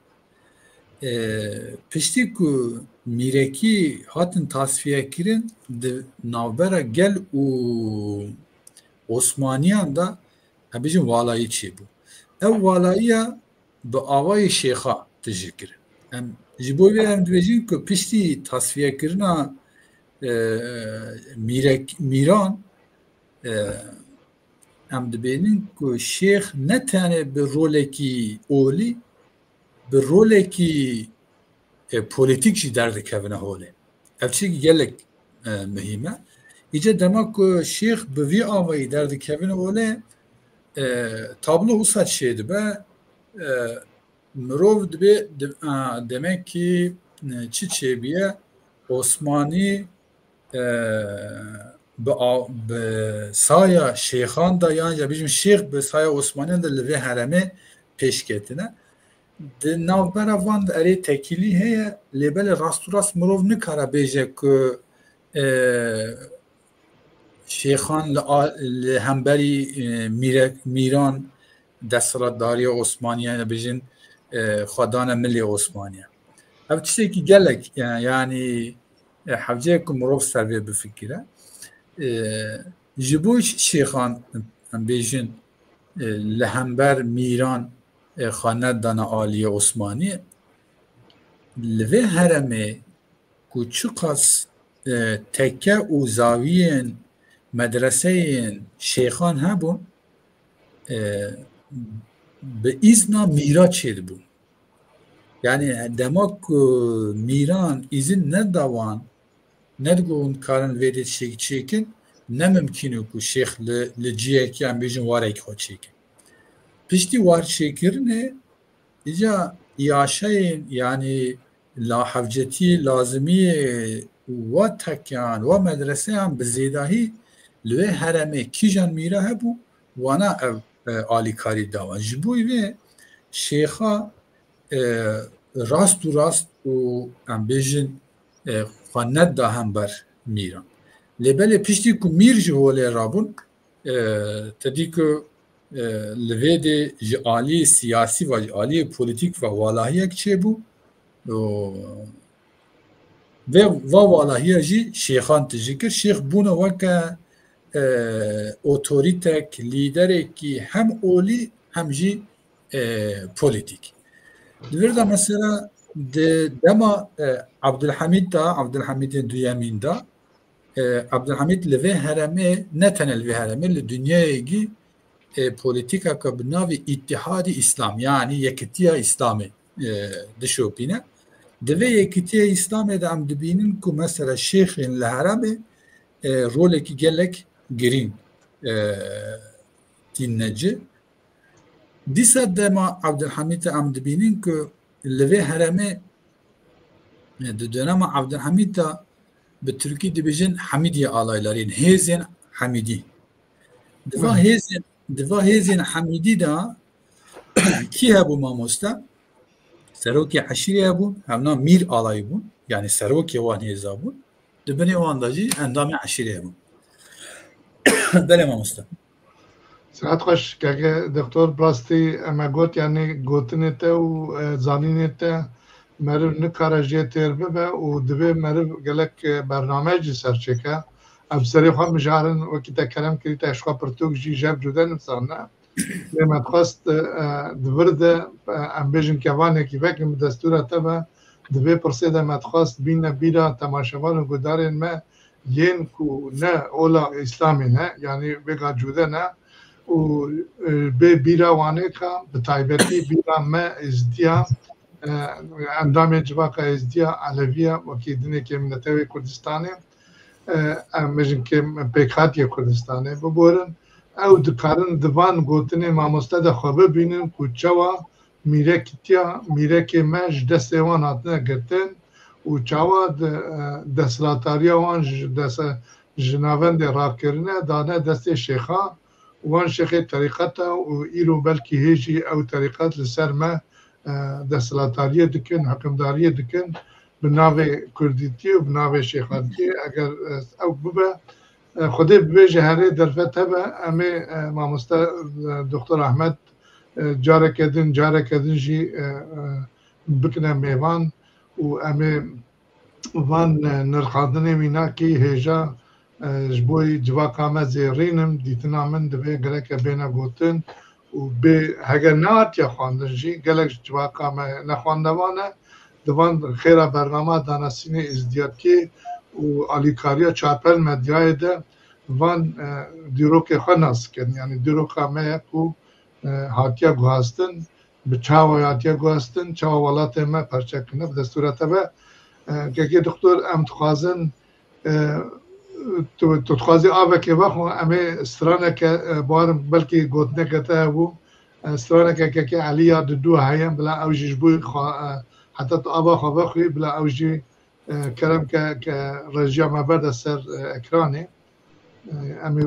[SPEAKER 2] Piştî ku mîrekî hatin tasfiye kirin di navbera gel û Osmaniyan da hebijin walayî çêbû. Ev walayiya bi avayê şêxa tijî kirin. Em ji bo vê em dibêjin ku piştî tasfiyekirina mîran em dibênin ku şêx ne tenê bi rolekî olî bi rolekî politik jî derdikevine holê. Ev çi gelek mühim e. Îce dema ku şêx bi vî avayî derdikevine holê tablo wisa çê dibe mirov dibe demek ki çi çêbiye Osmanî bi saya şêxan da yani bijim şêx bi saya Osmaniyan da li vê heremê pêşketine di navbera van de erê tekîlî heye lêbelê rastûrast mirov nikare bêje ku şêxan li hemberî mîran desthilatdariya Osmaniyan bijin xwedana milê Osmaniya. Ev tiştekî gelek yani hevceyek ku mirov ser vê bifikire. Ji bo şêxan em bêjin li hember mîran xanedana aliyê Osmanî li vê heremê ku çi qas tekke û zaviyên medreseyên şêxan hebûn bi îzna mîra çêdibûn. Yani dema ku mîran îzin nedawan nedgohun karin vê de tiştekî çêkin ne mimkîn û ku şêx li ciyekî em bêjin warekî xwe çêkin. Piştî war çêkirinê îca ياشين يعني لا حفجتي لازمية وتكيان ومدرسة بالزيادة هي لوي هرمي كيجان ميرا هبو وانا آلي كاري داوان جبوي وي شيخا راست و راست و ام بيجن خواند دا هم بر ميرا لبالي پشتی که میر جهوله رابون تدی که لوید جعالی سیاسی و جعالی پولیتیک و والاهی اک چه بو و والاهی جی شیخان تجیکر شیخ بونه وکا اوتوریتک لیدرکی هم اولی هم جی پولیتیک دویرده مثلا دما عبدالحمید دویامین دا عبدالحمید لوی هرمه نتنه لوی هرمه لدنیایی پولیتیکا که بناوی اتحاد اسلام یعنی یکتیا اسلامی دشو بینه دوی یکتیا اسلامی دا هم دبینن که مثلا شیخ لهرمه روله که گلک گرین تین نجه دیسا دما عبدالحمید هم دبینن که لوی هرمه دونما عبدالحمید دا به ترکی دبیجن حمیدی آلایلارین هیزین حمیدی دوا هیزین حمیدی دا کی هبو ماموستا سروکی عشیری هبو همنا میر آلای بون یعنی سروکی وان هیزا بون دبنی وان داجی اندام عشیری هبو بله ماموستا
[SPEAKER 1] ساعت خوش که دکتر براستی اما گوت یعنی گوتنیته و زانینیته مرو نکاره جه تیر ببه و دوی مرو گلک برنامه جی سرچکه افسری خواه مجارن وکی تکرم کری تشخوا پرتوک جی جب جوده نفسانه لیمت خواست دورده ام بیجن کوانه کی وکم دستوره تبه دوی پرسید امت خواست بین بیرا تماشوان و گدارین ما ین کو نه اولا اسلامی نه یعنی بگا جوده نه و به بیرا وانه که به تایبتی بیرا ما ازدیا اندام جواقع ازدیا علویه وکی دنه که منطقه کردستانه مجن که پیکاتی کردستانه ببورن او دکارن دوان گوتنه ماموسته ده خوابه بینن که چوا میره که مج دست وان هاتنه گرتن و چوا دستلاتاری وان دست جناوند را کرنه دانه دست شیخا وان شیخ طریقت و ایرو بلکی هیچی او طریقت لسر ما دستلاتاری دکن حکمداری دکن بناوی کردیتی و بناوی شیخاتی اگر او ببه خوده ببیجه هره درفت هبه امی ماموسته دکتر احمد جاره کدن جی بکنه میوان و امی وان نرخادنه مینا کی هیجا جبوی جواقا ما زیرینم دیتنا من دوی گلک بینا گوتن و به هگر نات یا خواندن جی گلک جواقا ما نخواندوانه دوان خیره برنامه دانستین ازدیاد که و آلیکاریا چاپل مدیای ده وان دیروک خناس کن یعنی دیروک همه کو هاتیا گوهستن به چاو هاتیا گوهستن چاو ولات ما پرچه کنه به دستورت به که دکتر ام تخوازن تو تخوازی آبه که وقت امی استرانه که بارم بلکه گوتنه کته بو استرانه که علی یاد دو هایم بلا اوجیش بوی حتی تو آبا خوابه خوی بلا اوجی کرم که رجیع ما بعد سر اکرانه امی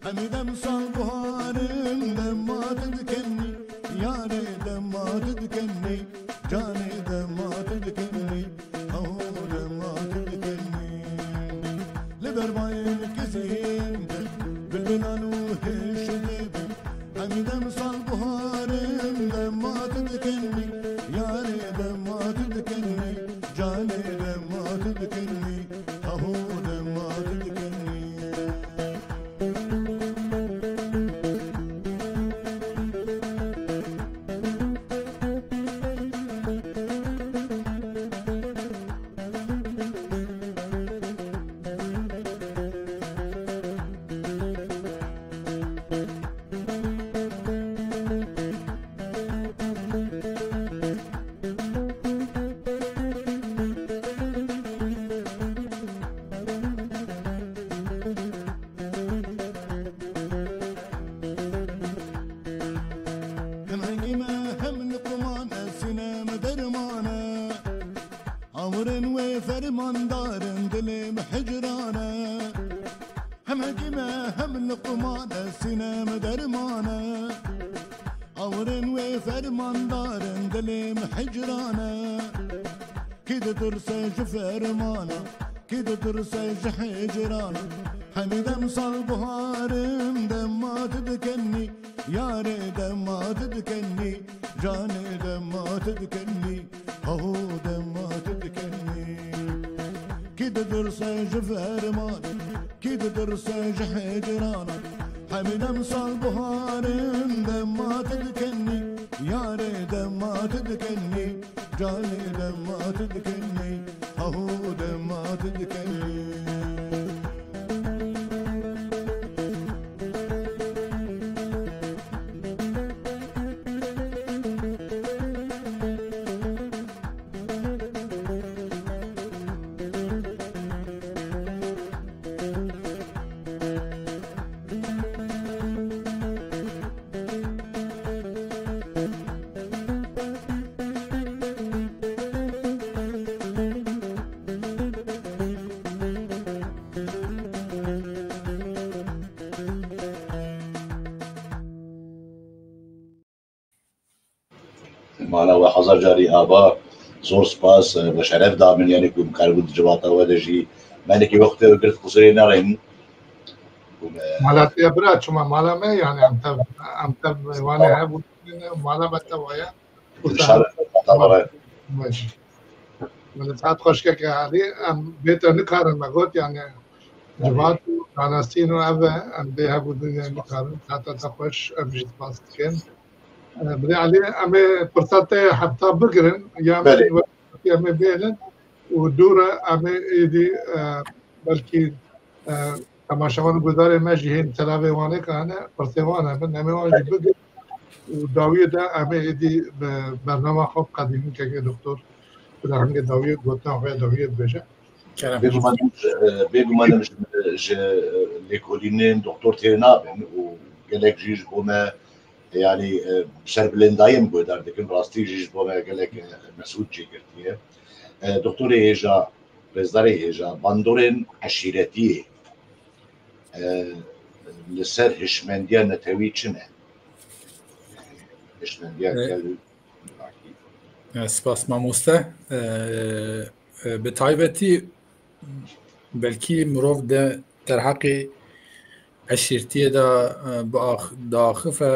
[SPEAKER 4] همي دم صال بهارم دم ما تذكرني ياري دم ما تذكرني جاني دم ما تذكرني أو دم ما تذكرني لبرباين كزين بالبنان وهالشدب همي دم صال بهارم دم ما تذكرني ياري دم ما تذكرني جاني دم ما تذكرني أو دم ما تذكرني حميدم صال بهارم دم ما تذكرني ياري دم ما تذكرني جاني دم ما تذكرني هو دم ما تذكرني كده درسي جفرمان كده درسي حجرانا حميدم صال بهارم دم ما تذكرني ياري دم ما تذكرني جاني دم ما تذكرني هو دم ما تذكرني
[SPEAKER 3] معنا وحضر جاري آبا زور سپاس بشرف دامن يعني كم كاربود جواتا ودجي مالكي وقت قلت قصري نارين
[SPEAKER 1] مالات يبرات شما مالا ما يعني أم تب وانا هبو مالا بتوعيا
[SPEAKER 3] إن شاء الله طبعا
[SPEAKER 1] ماشي من ساعات خشكة كهالي أم بيت نكارن مغوت يعني جواتو نانستينو أبا أم بيهبو دنيا نكارن ساعتا تخش أم جيت باست كن بدي عليه أمي برصاتي حتى بقرن يا أمي بيلن ودورة أمي إيدي بلكي تماشاوان گذاره ماجي هين تلاوي وانا كان برسوانا من أمي واجي بقر وداوية ده أمي إيدي برنامج خوب قديمي كي دكتور بده هنگ داوية قلتنا هو داوية بيجا
[SPEAKER 3] بيجو ما مش ليكولينين دكتور تيرنابن وقالك جيج بوما يعني شرب لندايم بودار دكن راستي جيج بوما قالك مسعود جيكرتيه دكتور هيجا رزداري هيجا باندورين عشيرتيه لسر هشمنديا نتوي چنه هشمنديا
[SPEAKER 2] سپاس مامۆستا بە تایبەتی بەلکی مرۆڤ دەرحەقی عەشیرتیەدا داخفە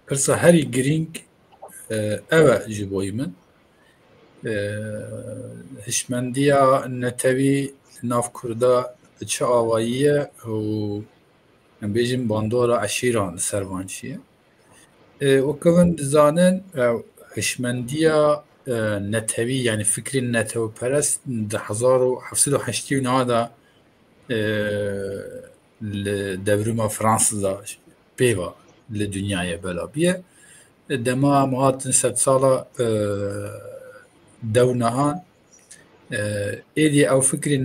[SPEAKER 2] پرسە هەری گرنگ ئەوە ji بۆی من هشمەندیە نەتەوی ناو کووردا چ ئاواییە و ئەم بێژم باندۆرە عەشیران سەروان چییە وەکەون دزانن هشمندیە نەتەوی یعنی فکری نەتەوەپەرست 1970 دا لە دەورما فرانسدا پێوە لە دنیاە بەلابیە دەما مهاتن 100 ساڵە دەونەهان ئێدی ئەو فکری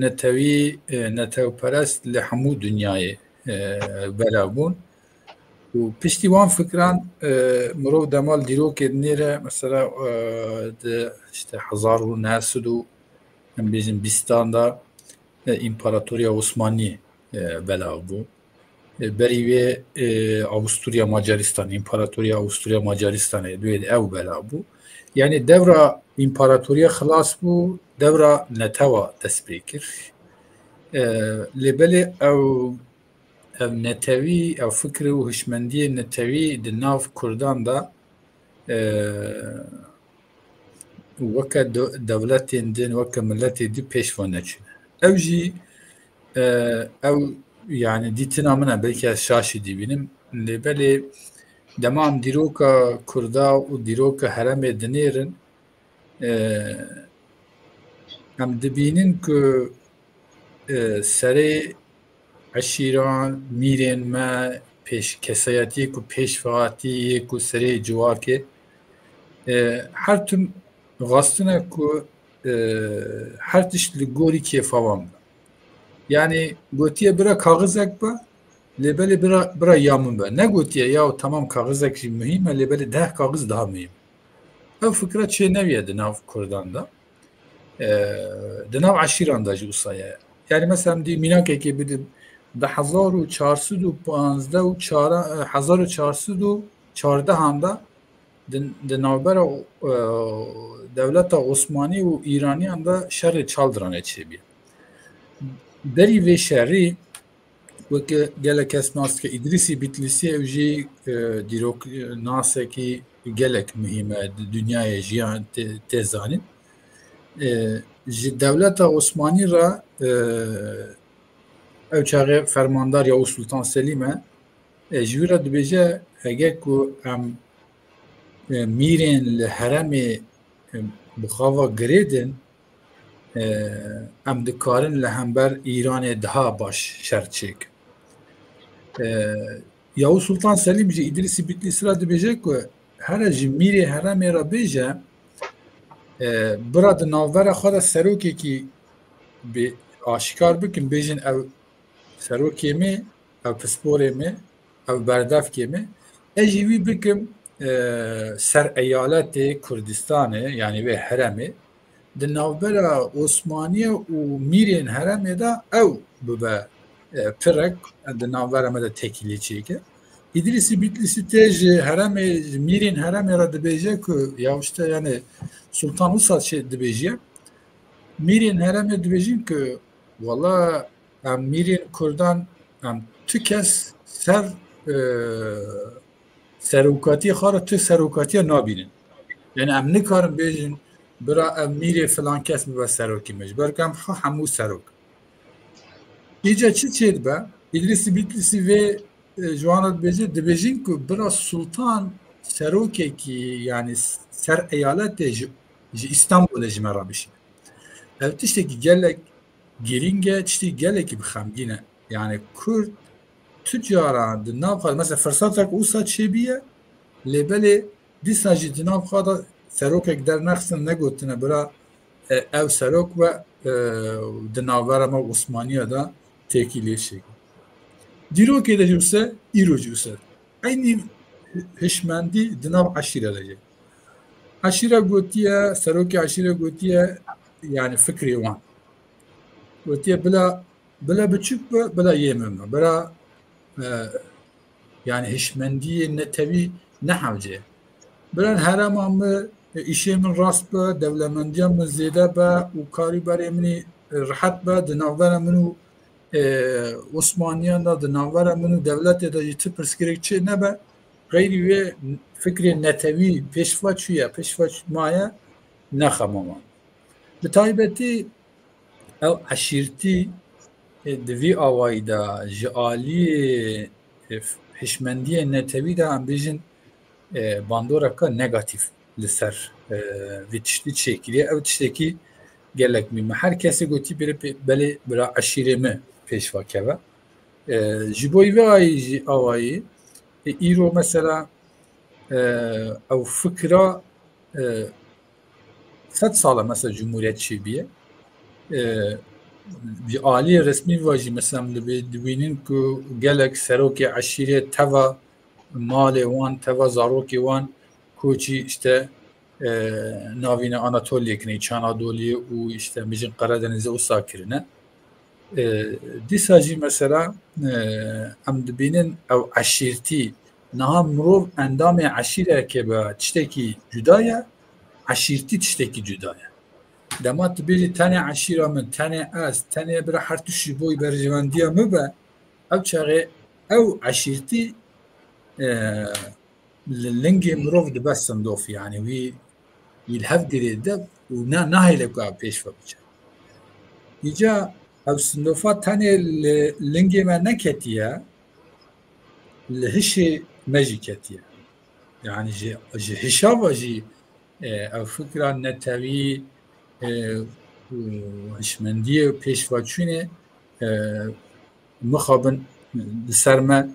[SPEAKER 2] نەتەوەپەرست لە هەموو دنیاە بەلابوون و پشتیوان فکران مرۆڤ دەماڵ دیرۆکێ نێرە مەسەلا 1970 ئەم بێژن بیستاندا ئیمپاراتۆریا عوسمانی بەلاو بوو berive Avusturya Macaristan, İmparatoriya Avusturya Macaristan'e duyd ev bela bu. Yani devra İmparatoriya xalas bu, devra neteva dest pê kir. Lêbelê ev netewî, ev fikr û hişmendiyê netewî di nav Kurdan da weke dewletên din, weke milletê dî pêşva neçûne. Ev jî ew yani dîtina min e belkî ez şaşî dîbînim. Lêbelê dema em dîroka Kurda û dîroka heremê dinêrin, em dibînin ku serê eşîran, mîrên me, kesayetiyê ku pêşvehatiyê ku serê civakê her tim xwastine ku her tişt li gorî kêfawan be. Yani gotiye bira kaxizek be, lêbelê bira ya min be. Ne gotiye ya tamam kaxizek jî mühim e, lêbelê 10 kaxiz daha mühim. Ev fikra çê neviye di nav Kurdan da. Di nav eşîran da jî wisa ye. Yani mesela em dî mînakekê bidim di 1414 da di navbera devleta Osmanî û Îraniyan da şerê çaldiranê çêbiye. Derî vê şerî weke gelek kes nas ke İdrîsî Bitlisî ew jî dîrok nasekî gelek mühim e di dünyayê jiyan tê zanîn. Ji devleta Osmanî ra ew çaxê fermandar ya û Sultan Selîm e ji wî re dibêje heger ku em mîrên li heremê bi xava girêdin, em dikarin li hember Îranê daha baş şer çêkin. Ya û Sultan Selîm ji İdrîsî Bitlisî re dibêje ku here ji mîrê heremê re bêje bira di navbera xwe de serokekî bi aşikar bikin, bêjin ev serokê me, ev pisporê me, ev berdevkê me, ez jî wî bikim ser eyaletê Kurdistanê yani vê heremê di navbera Osmaniye û mîrên heremê de ew bibe pirek di navbera me de tekîlê çêke. İdrîsî Bitlisî tê ji heremê mîrên heremê re dibêje ku ya işte yani Sultan wisa çê dibêjiye mîrên heremê dibêjin ku wala em mîrên Kurdan em tu kes serokatiyê xwe re tu serokatiya nabînin. Yani em nikarin bêjin bira ev mîrê filan kes bibe serokî me ji ber ku em hemû serok. Îca çi çê dibe? İdrîsî Bitlisî vê ji wan re dibêjin ku bira Sultan serokekî yani ser eyaletê ji İstanbulê ji me re bişîne. Ev tiştekî gelek girîng e, tiştî gelekî bi xemgîn e. Yani Kurd tu caran di nav xwe mesela firsatek wisa çêbiye lêbelê dîsa jî di nav xwe de serokek dernexistin negotine bira ev serok ve di navbera me Osmaniya da tekîlê çêkin. Dîrokê de jî wisa îro jî wisa. Eynî hişmendî di nav eşîre de jî. Eşîre gotiye, serokê eşîre gotiye yani fikrê wan. Gotiye bila biçûk be, bila yêmin be. Bila yani hişmendiyê netewî nehewce. Bila herema me îşê min rast be, dewlemendiya min zêde be û karîberê min rihet be di navbera min û Osmaniyan da di navbera min û devletê de jî ti pirsgirêk çê nebe gayrî wê fikrê netewî pêşva çûye, pêşva maye nexemama. Bi taybetî ew eşîrtî di vî awayî de ji aliyê hişmendiyê netewî de em bêjin bandoreka negatif li ser vê tiştî çêkiriye. Ew tiştekî gelek mîme. Her kesê gotî belê bira eşîrê me pêşva keve. Ji bo vê ayî jî awayî îro mesela ew fikra 100 sala mesela Cumhuriyet çêbiye. Ji aliyê resmî ve jî mesela dibînin ku gelek serokê eşîrê teva malê wan, teva zarokê wan koçî işte navîne Anatolyê kirine, Çanadoliyê û işte bêjin Qaradenizê wisa kirine. دیسا جی مثلا ام دبینن او عشیرتی نها مرو اندام عشیره که با تشتکی جدایه عشیرتی تشتکی جدایه دما تبیجی تنه عشیره من تنه از تنه برا هر توشی بوی برجواندیه مبه او چاقه او عشیرتی لنگی مروف دبه صندوف يعني وی الهفدري ده وناهي لقى بيش فبجا يجا او صندوفات تاني لنجي ما نكتيا لهشي مجي كتيا يعني جي هشابة جي او فكرة نتاوي هشمندية بيش فاتشوني مخابن لسرما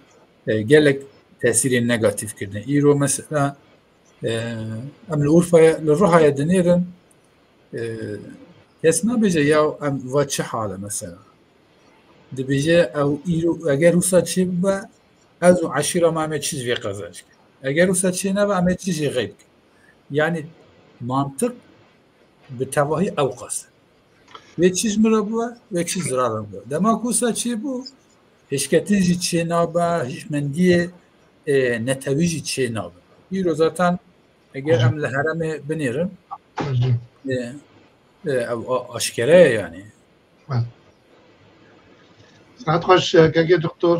[SPEAKER 2] قالك تأثير النيجاتيف كده ايرو مثلا ام الأورفا للروحة يدنيرن يسمى بيجا ياو ام واتش حالة مثلا دي بيجا او ايرو اگر روسا چه با ازو عشيرة ما عمل چيز في قزاج اگر روسا چه نبا عمل چيز غيب يعني منطق بتواهي اوقاس و چیز مربوه و چیز ضرر مربوه دما کوسا چه بو هشکتنجی چه نابا هشمندی نتویجی چه نابا ایرو زاتن اگر ام لحرم بنیرن آشکره یعنی
[SPEAKER 1] ساعت خوش که دکتر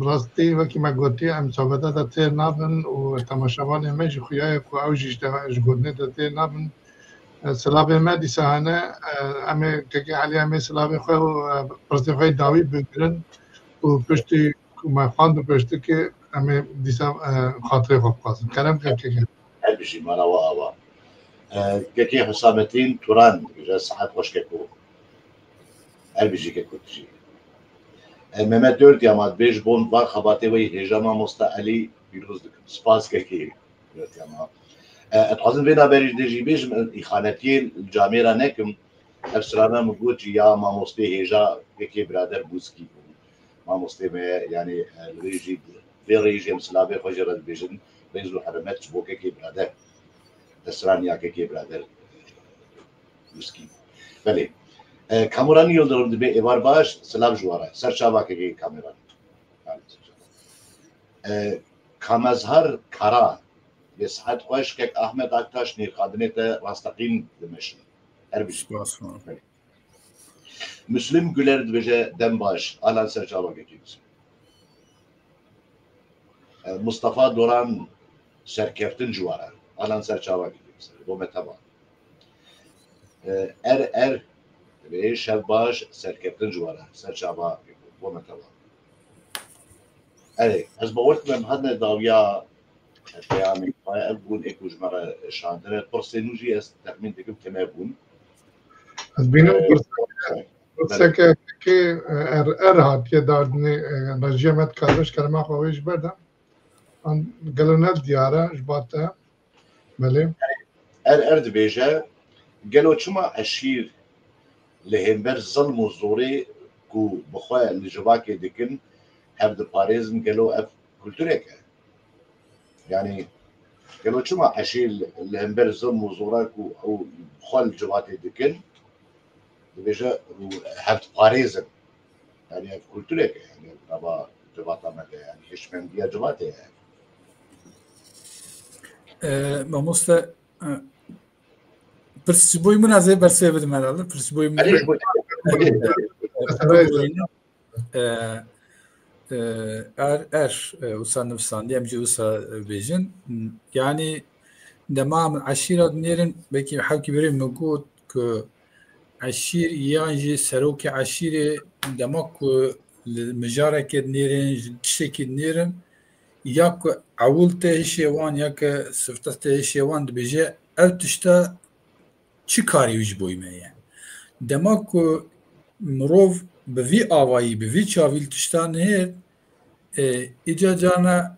[SPEAKER 1] راستی وکی ما گوتی ام صحبتا دا تیر نابن و تماشاوان میج خویای کو اوجیش دا اجگودنه دا تیر نابن سلابه ما دی سهانه امی که علی امی سلابه خوی و پرستی خوی داوی بگیرن و پشتی ما خواند و پشتی که امی دیسا خاطره خوب قاسم کلم که
[SPEAKER 3] بشي ما روا كي حسامتين توران جا ساعات خوش كيكو بيجي كيكو تجي مهمت دورت يا مات بيج بون با خباتي وي هجما مستقلي بيروز سباس كي دورت يا ما اتحزن بينا بريج ديجي بيج اخانتين الجاميرا نكم افسرانا مقوت يا ما مستي هجا كي برادر بوسكي ما مستي يعني الريجي بريجي مسلابي خجرت بيجن بيزو حرمت بوكي كي برادر تسرانيا كي برادر مسكين بله كاميراني يولدرم دبي ايوار باش سلام جوارا سرچاوا كي كاميرا كامزهر كارا يسحت خوش كك احمد اكتاش نير خادنته راستقين دمشق اربش مسلم güler dibece dem baş alan serçava كي Mustafa Doran serkeftin juvara alan serçava gidiyoruz. Bu metaba. Ve şevbaş serkeftin juvara serçava bu metaba. Evet, az bavurt men hadne davya yani bun ekujmara şandere porsenuji est tahmin dekim temabun.
[SPEAKER 1] Az benim porse ki hat ya dardni rajimet kardeş kelime xawiş berda. An galonet diyara jbata بله
[SPEAKER 3] دبيجا قالوا شما اشير لهمبر ظلم وزوري كو بخويا اللي جواكي ديكن هاف ذا باريزم قالوا اف كولتوريك يعني قالوا شما اشير لهمبر ظلم وزوري كو او بخويا اللي جواكي ديكن دبيجا هاف ذا باريزم يعني اف كولتوريك يعني طبعا جواتا مكا يعني ايش من دي جواتي يعني
[SPEAKER 2] مامۆستا پرسیبووی من ئازێ بەرسێ بدم هەراڵە پرسیبووی وسا نفساندی ئەمجی وسا بێژن یعنی دەما من عەشیرە نێرن بەکی حەوکی بەرێ مەگوت کە عەشیر یانجی سەرۆکی عەشیرێ دەما کو مژارێکێ نێرن تشتێکی نێرن یا که اول تهشیوان یا که سفته تهشیوان دبیجه او تشتا چی کاری ویج بویمه یه دما که مروف به وی آوایی به وی چاویل تشتا نهید ایجا جانا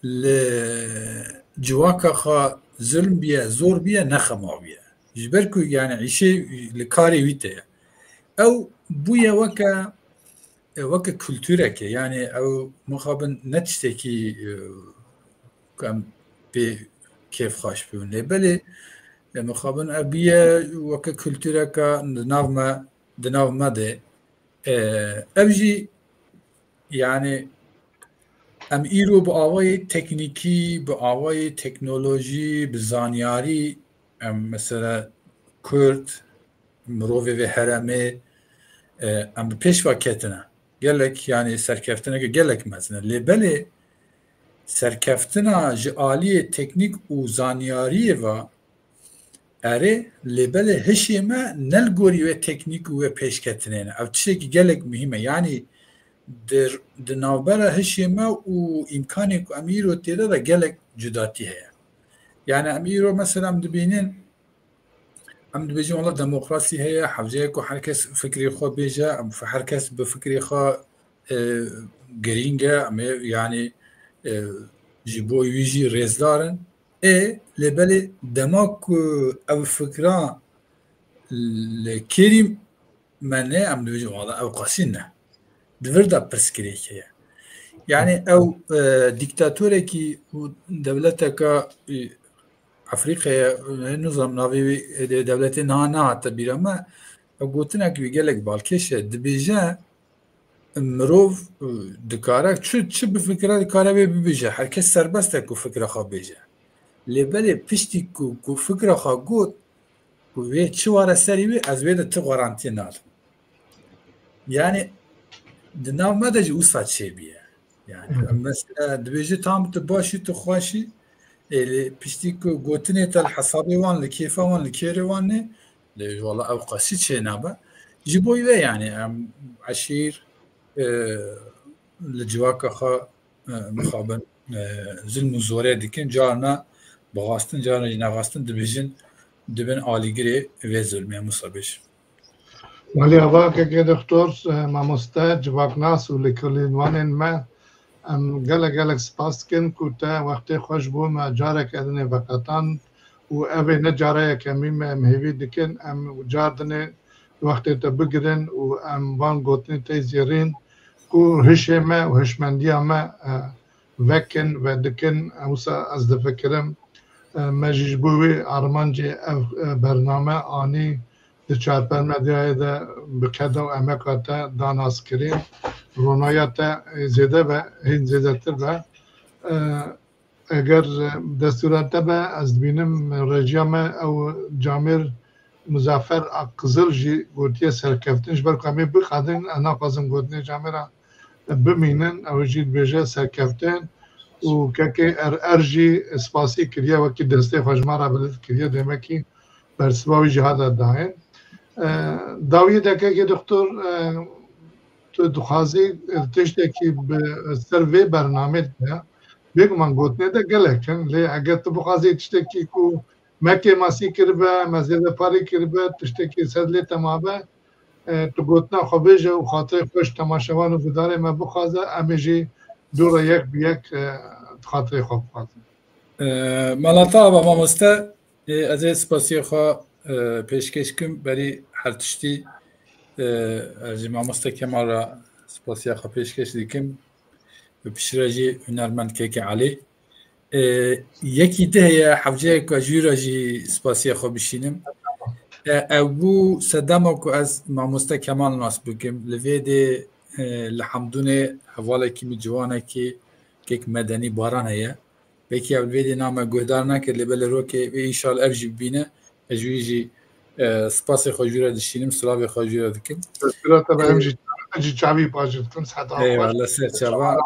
[SPEAKER 2] لجواکا خوا ظلم بیه زور بیه نخما بیه جبر که یعنی عیشه لکاری ویته او بویه وەکە کولتورێکە یعنی ئەو مخابن نەتشتێکی کەم پێ کێف خۆش بوون لێ بەلێ لە مخابن ئەبیە وەکە کولتورەکە دناو مەدێ ابجي يعني ام ایرو با آوای تکنیکی با آوای تکنولوژی بزانیاری ام مثلا کرد مروی و هرمه ام پیش واکتنه گلک یعنی سرکفتنه که گلک مثلا لبله سرکفتنه جعالی تکنیک و زانیاری و اره لبله هشیمه نلگوری و تکنیک و پیشکتنه او چیزی که گلک مهمه یعنی در نوبره هشیمه و امکانی که امیرو تیده ده گلک جداتی هیا یعنی امیرو مثلا ام دبینین ام دبیجیم والله دموکراسی هیا حوزه که هر کس فکری خواه بیجه هر کس به فکری خواه گرینگه یعنی جیبوی ویجی ریز دارن لبله دماغ او فکران لکریم منه ام دبیجیم والله او قاسین نه دوردا پرسکری که یعنی او دیکتاتوری که دولت که افریقا نظام ناوی دولت نه حتی بیرامه او گوتنه که بیگلک بالکشه دبیجه مروف دکاره چه بفکره دکاره بیجه هر کس سربسته که فکره خواه بیجه لبله پشتی که فکره خواه گوت که چه واره سری بی از ویده تو غرانتی نال یعنی دناو ماذا جو صار شيء بيه يعني مثلا دبيجي تام تباشي تخواشي اللي بيشتيكو قوتني تل حسابي وان لكيفا وان لكيري وان اللي والله او قاسيت شيء نابا جيبوا يبا يعني عشير لجواك خا مخابن ظلم وزوري ديكن جارنا بغاستن جارنا جناغاستن دبيجن دبن آليگري و ظلمي مصابش
[SPEAKER 1] ولی اول که دکتر ماموسته جوابناس و لکلینوانین ما گله سپاس کن که تا وقتی خوش بوم جاره کردن وقتان و اوه نجاره کمی مهوی دکن جاردن وقتی تا بگیرن و وان گوتنی تا زیرین که هشه ما و هشمندی ما وکن و دکن اوسا از دفکرم مجیج بوی آرمانجی برنامه آنی چهار پرمدیای ده بکده و امکاته داناس کریم رونایت زیده و هین زیده تر و اگر دستورات به از بینم رژیم او جامر مزافر قزل جی گوتیه سرکفتنش بر کمی بخادن انا قازم گوتنی جامرا بمینن او جید بیجه سرکفتن و که ارجی اسپاسی کریه و که دسته خوشمارا بلد کریه دمکی برسواوی جهاد داین داویه دکه که دکتر تو دخوازی تشته که به سروی برنامه ده بگو من گوتنه ده گلکن لی اگر تو بخوازی تشته که مکه ماسی کربه مزید پاری کربه تشته که سدلی تمامه تو گوتنه خوبیجه و خاطر خوش تماشوان و بداره ما بخوازه امیجی دور یک بیک خاطر خوب خوازه
[SPEAKER 2] مالاتا و مامسته از سپاسی خواه پیشکش کم بری هر تشتی از مامسته کمال را سپاسی خواه پیشکش دیکم و پیشراجی هنرمند که علی یکی ده حوجه که جوراجی سپاسی خواه بشینم او صدامو که از مامسته کمال ناس بکم لویده لحمدونه حواله کمی جوانه که یک مدنی باران هیا بکی اولویدی نام گهدار نکرد لبل رو که ایشال افجی ببینه اجویجی سپاس خوجوره دشینم سلاوی خوجوره دکم
[SPEAKER 1] تسکرات به همجی چاوی باجد کن صدا خوش
[SPEAKER 2] ایوالا سر چاوا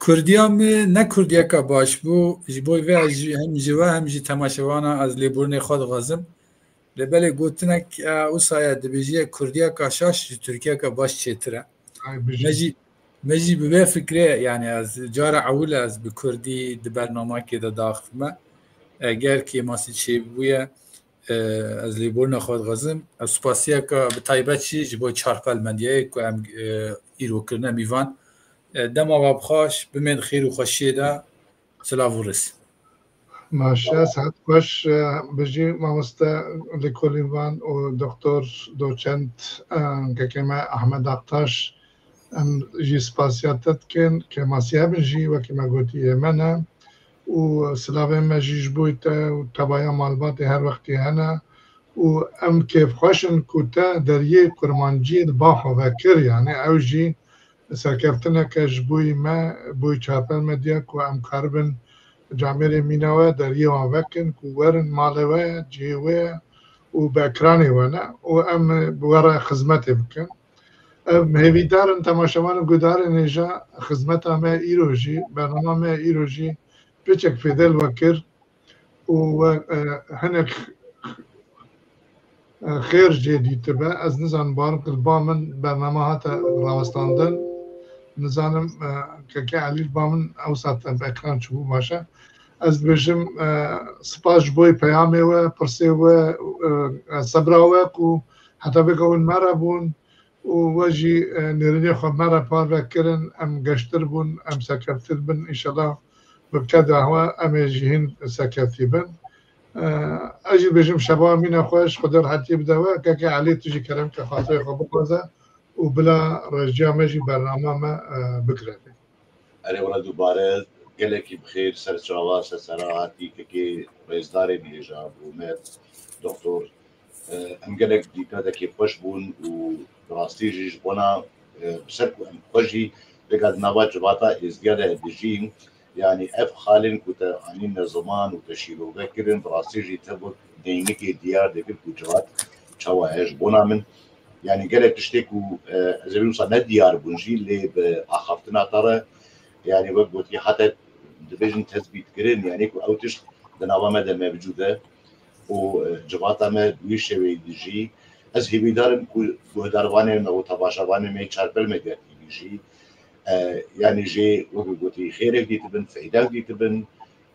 [SPEAKER 2] کردیام نه کردیا که باش بو جبوی و همجی و همجی تماشوانا از لیبورن خود غازم لبل گوتنک او سایه دبیجی کردیا که شاش ترکیه که باش چیتره مجی به فکره یعنی از جار اول از به کردی د برنامه که داخل ما اگر که ماسی چی بویه از لیبورن خود غازم از سپاسیه که به تایبت چی جبوی چارپل مندیه که هم ایرو کرنه میوان دما و بخواش بمید خیر و خوشیه ده سلاو رس
[SPEAKER 1] ماشه ساعت خوش بجی مامسته لکولیوان و دکتر دوچنت که ما احمد اقتاش جی سپاسیاتت کن که ماسیه بجی و که ما گوتی منه و سلاوه مجیج بویت و تبایا مالبات هر وقتی هنه و ام كيف خوشن كوتا دريه كرمانجي باخو وكر يعني اوجي سركفتنا كجبوي ما بوي چاپل مديا كو ام كاربن جامعه ميناوه دريه وكن كو ورن مالوه جيوه و باكراني وانا و ام بورا خدمتي بكن هیویدارن تماشاوان گودار نیجا خدمت ما ایروجی برنامه ما ایروجی پیچک فیدل وکر و هنک خیر جدید به از نزان بارم قلبا من برنامه هات راوستاندن نزانم که علیل با من اوسط اکران چوبو باشه از بجم سپاس بوی پیامه و پرسه و صبره و کو حتی بگون مربون و وجی نرنی خو مرا پار کردن ام گشتر بون ام سکرتر بن انشالله بکد هوا ام جهین سکرتی بن اجي بجم شباب مين خوش خدر حتى بدوا كاكي عليه تجي كلام كخاطر خو بقوزه وبلا رجع مجي برنامه ما بكره
[SPEAKER 3] أنا ورا دوباره قالك بخير سر شواس سراحتي كي رئيسدار بيجا ومات دكتور ام قالك ديكادا كي خوش بون وراستي جيش بونا بسركو ام خوشي بقعد نبات جباتا ازدياده دجين يعني اف خالن كوتا عنين زمان وتشيلو ذكرن براستي جي تبوت دينكي ديار دكر كوجرات تشوا ايش بونا من يعني قالك تشتكو زي بيوصل نديار بونجي اللي باخفتنا ترى يعني وقت حتى ديفيجن تثبيت كرين يعني كو اوتش دناوا مدى موجوده وجباتا ما دويش ويدجي از هي بيدارن كو داروانه او تباشوانه مي چاربل مدى يجي يعني جي وقت خيرك دي تبن فايدك دي تبن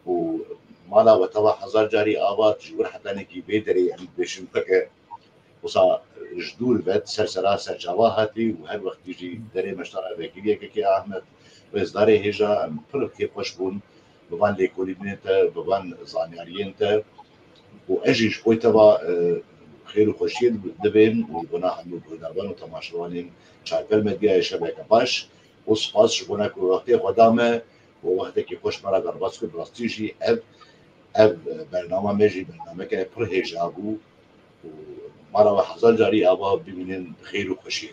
[SPEAKER 3] ومالا وتوا حزار جاري آبات جور حتى نكي بيدري يعني بيشن بك وصا جدول بيت سرسرا سرجواهاتي وهر وقت يجي دري مشترى ذاكرية كي أحمد وزداري هجا بر كي خوش بون ببان ليكولينيتا ببان زانيارينتا وأجيش بوي توا خير وخوشي دبين وبنا حملو بوداربان وتماشوانين چاربل مديا شبكة باش وسپاس شبونه که وقتی خدامه و وقتی که خوش مرا در باز که براستیجی اب برنامه میجی برنامه که پر هجابو و مرا و حضر جاری آبا ببینین خیر و خوشیه